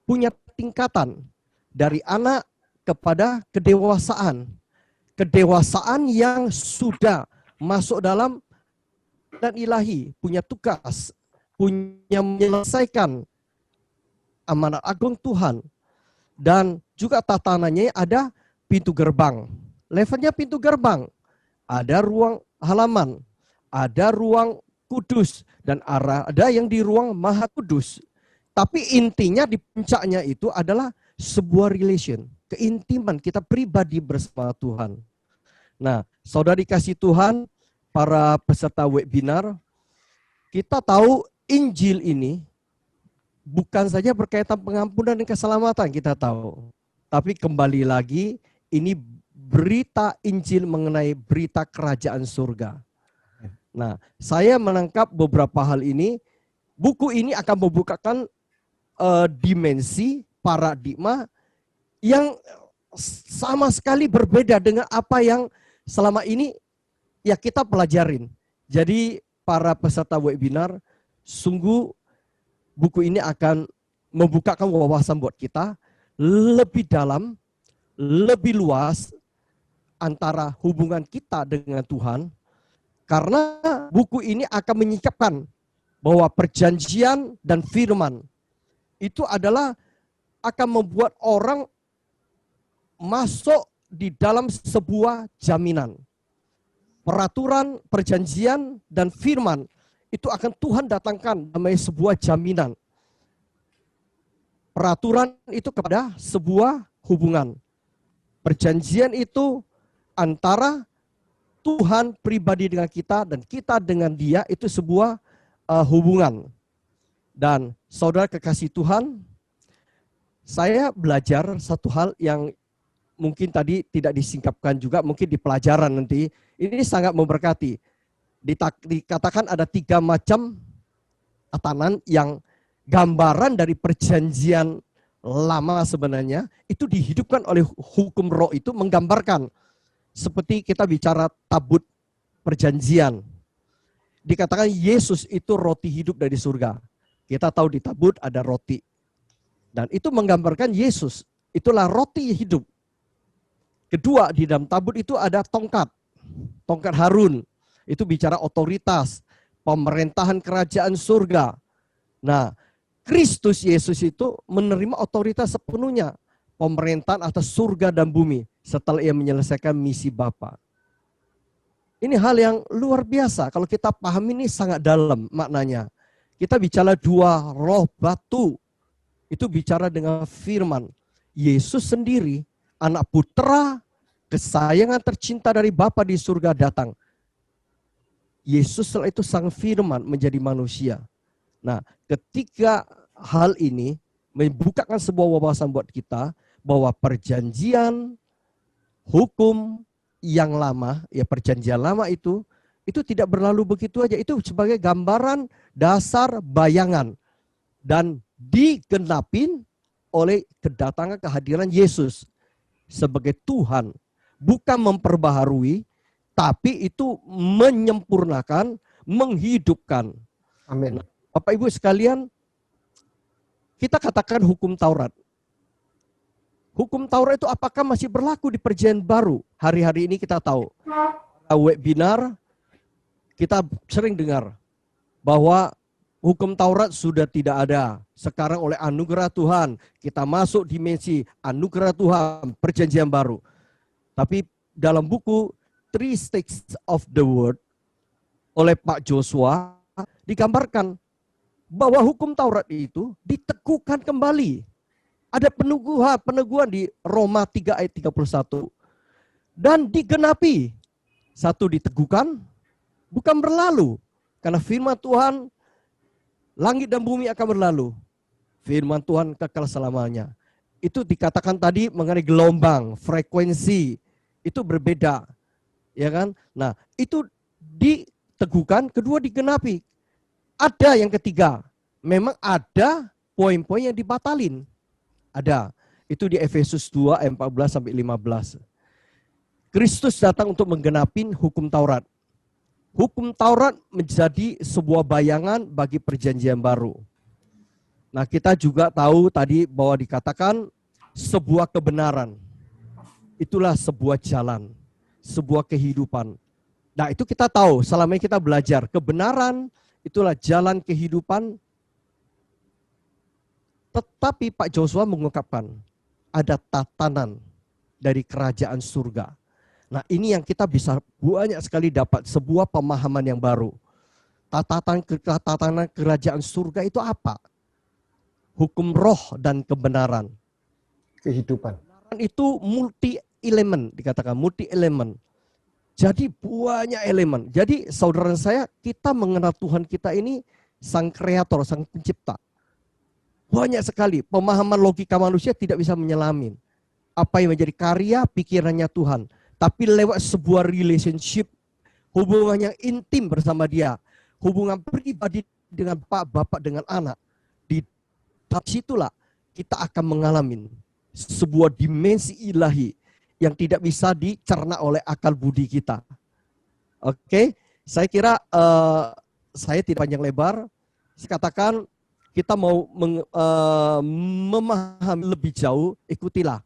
[SPEAKER 7] punya tingkatan dari anak kepada kedewasaan. Kedewasaan yang sudah masuk dalam dan ilahi, punya tugas, punya menyelesaikan amanat agung Tuhan. Dan juga tatanannya ada pintu gerbang. Levelnya pintu gerbang. Ada ruang halaman, ada ruang kudus, dan ada yang di ruang maha kudus. Tapi intinya di puncaknya itu adalah sebuah relation, keintiman kita pribadi bersama Tuhan. Nah, saudara dikasih Tuhan, para peserta webinar, kita tahu Injil ini bukan saja berkaitan pengampunan dan keselamatan, kita tahu. Tapi kembali lagi, ini berita Injil mengenai berita kerajaan surga. Nah, saya menangkap beberapa hal ini. Buku ini akan membukakan dimensi paradigma yang sama sekali berbeda dengan apa yang selama ini ya kita pelajarin. Jadi para peserta webinar, sungguh buku ini akan membukakan wawasan buat kita lebih dalam, lebih luas antara hubungan kita dengan Tuhan. Karena buku ini akan menyingkapkan bahwa perjanjian dan firman itu adalah akan membuat orang masuk di dalam sebuah jaminan. Peraturan, perjanjian, dan firman itu akan Tuhan datangkan namanya sebuah jaminan. Peraturan itu kepada sebuah hubungan. Perjanjian itu antara Tuhan pribadi dengan kita dan kita dengan dia, itu sebuah hubungan. Dan saudara kekasih Tuhan, saya belajar satu hal yang mungkin tadi tidak disingkapkan juga, mungkin di pelajaran nanti. Ini sangat memberkati. Dikatakan ada 3 macam tatanan yang gambaran dari perjanjian lama sebenarnya. Itu dihidupkan oleh hukum roh itu menggambarkan. Seperti kita bicara tabut perjanjian. Dikatakan Yesus itu roti hidup dari surga. Kita tahu di tabut ada roti. Dan itu menggambarkan Yesus. Itulah roti hidup. Kedua, di dalam tabut itu ada tongkat. Tongkat Harun. Itu bicara otoritas. Pemerintahan kerajaan surga. Nah, Kristus Yesus itu menerima otoritas sepenuhnya. Pemerintahan atas surga dan bumi. Setelah ia menyelesaikan misi Bapa. Ini hal yang luar biasa. Kalau kita paham ini sangat dalam maknanya. Kita bicara 2 roh batu. Itu bicara dengan firman. Yesus sendiri, anak putra, kesayangan tercinta dari Bapa di surga datang. Yesus setelah itu sang firman menjadi manusia. Nah, ketika hal ini membukakan sebuah wawasan buat kita bahwa perjanjian hukum yang lama, ya perjanjian lama itu tidak berlalu begitu aja. Itu sebagai gambaran dasar bayangan dan digenapin oleh kedatangan kehadiran Yesus sebagai Tuhan, bukan memperbaharui, tapi itu menyempurnakan, menghidupkan.
[SPEAKER 2] Amin.
[SPEAKER 7] Nah, Bapak Ibu sekalian, kita katakan hukum Taurat. Hukum Taurat itu apakah masih berlaku di perjanjian baru? Hari-hari ini kita tahu. Webinar, kita sering dengar bahwa hukum Taurat sudah tidak ada. Sekarang oleh anugerah Tuhan, kita masuk dimensi anugerah Tuhan, perjanjian baru. Tapi dalam buku 3 States of the Word oleh Pak Joshua, digambarkan bahwa hukum Taurat itu diteguhkan kembali. Ada peneguhan di Roma 3 ayat 31. Dan digenapi. 1 diteguhkan, bukan berlalu. Karena firman Tuhan, langit dan bumi akan berlalu. Firman Tuhan kekal selamanya. Itu dikatakan tadi mengenai gelombang, frekuensi. Itu berbeda. Ya kan? Nah, itu diteguhkan, kedua digenapi. Ada yang ketiga. Memang ada poin-poin yang dibatalin. Ada. Itu di Efesus 2 ayat 14 sampai 15. Kristus datang untuk menggenapin hukum Taurat. Hukum Taurat menjadi sebuah bayangan bagi perjanjian baru. Nah, kita juga tahu tadi bahwa dikatakan sebuah kebenaran. Itulah sebuah jalan, sebuah kehidupan. Nah, itu kita tahu, selama ini kita belajar. Kebenaran itulah jalan kehidupan. Tetapi Pak Joshua mengungkapkan ada tatanan dari kerajaan surga. Nah, ini yang kita bisa banyak sekali dapat sebuah pemahaman yang baru. Tatanan kerajaan surga itu apa? Hukum roh dan kebenaran.
[SPEAKER 2] Kehidupan.
[SPEAKER 7] Itu multi elemen, dikatakan multi elemen. Jadi banyak elemen. Jadi saudara saya, kita mengenal Tuhan kita ini sang kreator, sang pencipta. Banyak sekali pemahaman logika manusia tidak bisa menyelamin apa yang menjadi karya pikirannya Tuhan. Tapi lewat sebuah relationship, hubungan yang intim bersama dia, hubungan pribadi dengan bapak dengan anak. Di situlah kita akan mengalami sebuah dimensi ilahi yang tidak bisa dicerna oleh akal budi kita. Oke, saya kira saya tidak panjang lebar. Saya katakan kita mau memahami lebih jauh, ikutilah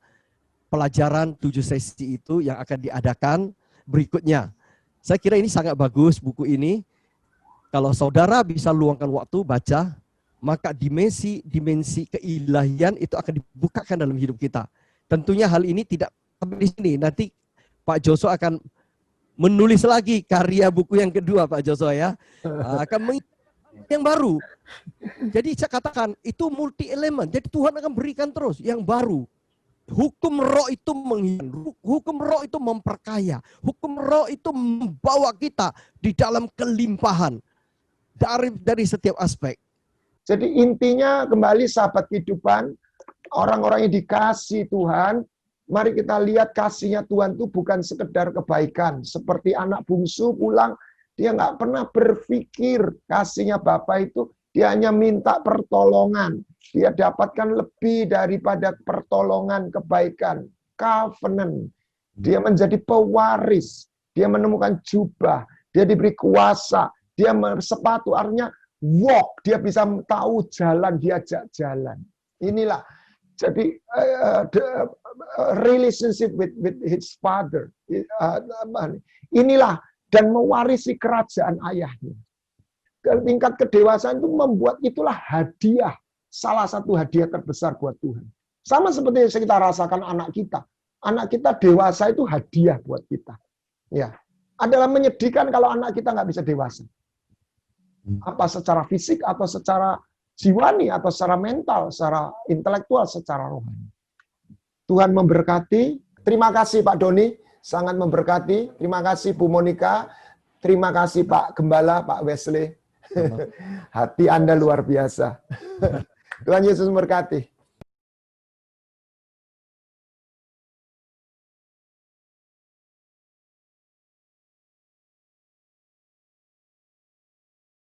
[SPEAKER 7] pelajaran 7 sesi itu yang akan diadakan berikutnya. Saya kira ini sangat bagus buku ini. Kalau saudara bisa luangkan waktu baca, maka dimensi keilahian itu akan dibukakan dalam hidup kita. Tentunya hal ini tidak sampai di sini. Nanti Pak Joso akan menulis lagi karya buku yang kedua, Pak Joso ya. Akan yang baru. Jadi saya katakan itu multi elemen. Jadi Tuhan akan berikan terus yang baru. Hukum roh itu hukum roh itu memperkaya. Hukum roh itu membawa kita di dalam kelimpahan dari setiap aspek.
[SPEAKER 2] Jadi intinya kembali sahabat kehidupan, orang-orang yang dikasih Tuhan, mari kita lihat kasihnya Tuhan itu bukan sekedar kebaikan. Seperti anak bungsu pulang, dia nggak pernah berpikir kasihnya Bapa itu, dia hanya minta pertolongan. Dia dapatkan lebih daripada pertolongan kebaikan. Covenant. Dia menjadi pewaris. Dia menemukan jubah. Dia diberi kuasa. Dia sepatu, artinya walk. Dia bisa tahu jalan, diajak jalan. Inilah. Jadi relationship with his father. Inilah. Dan mewarisi kerajaan ayahnya. Tingkat kedewasaan itu membuat itulah hadiah. Salah satu hadiah terbesar buat Tuhan. Sama seperti yang kita rasakan anak kita. Anak kita dewasa itu hadiah buat kita. Ya, adalah menyedihkan kalau anak kita nggak bisa dewasa. Apa secara fisik atau secara jiwani atau secara mental, secara intelektual, secara rohani. Tuhan memberkati. Terima kasih Pak Doni, sangat memberkati. Terima kasih Bu Monica. Terima kasih Pak Gembala, Pak Wesley. Hati Anda luar biasa. Tuhan Yesus memberkati.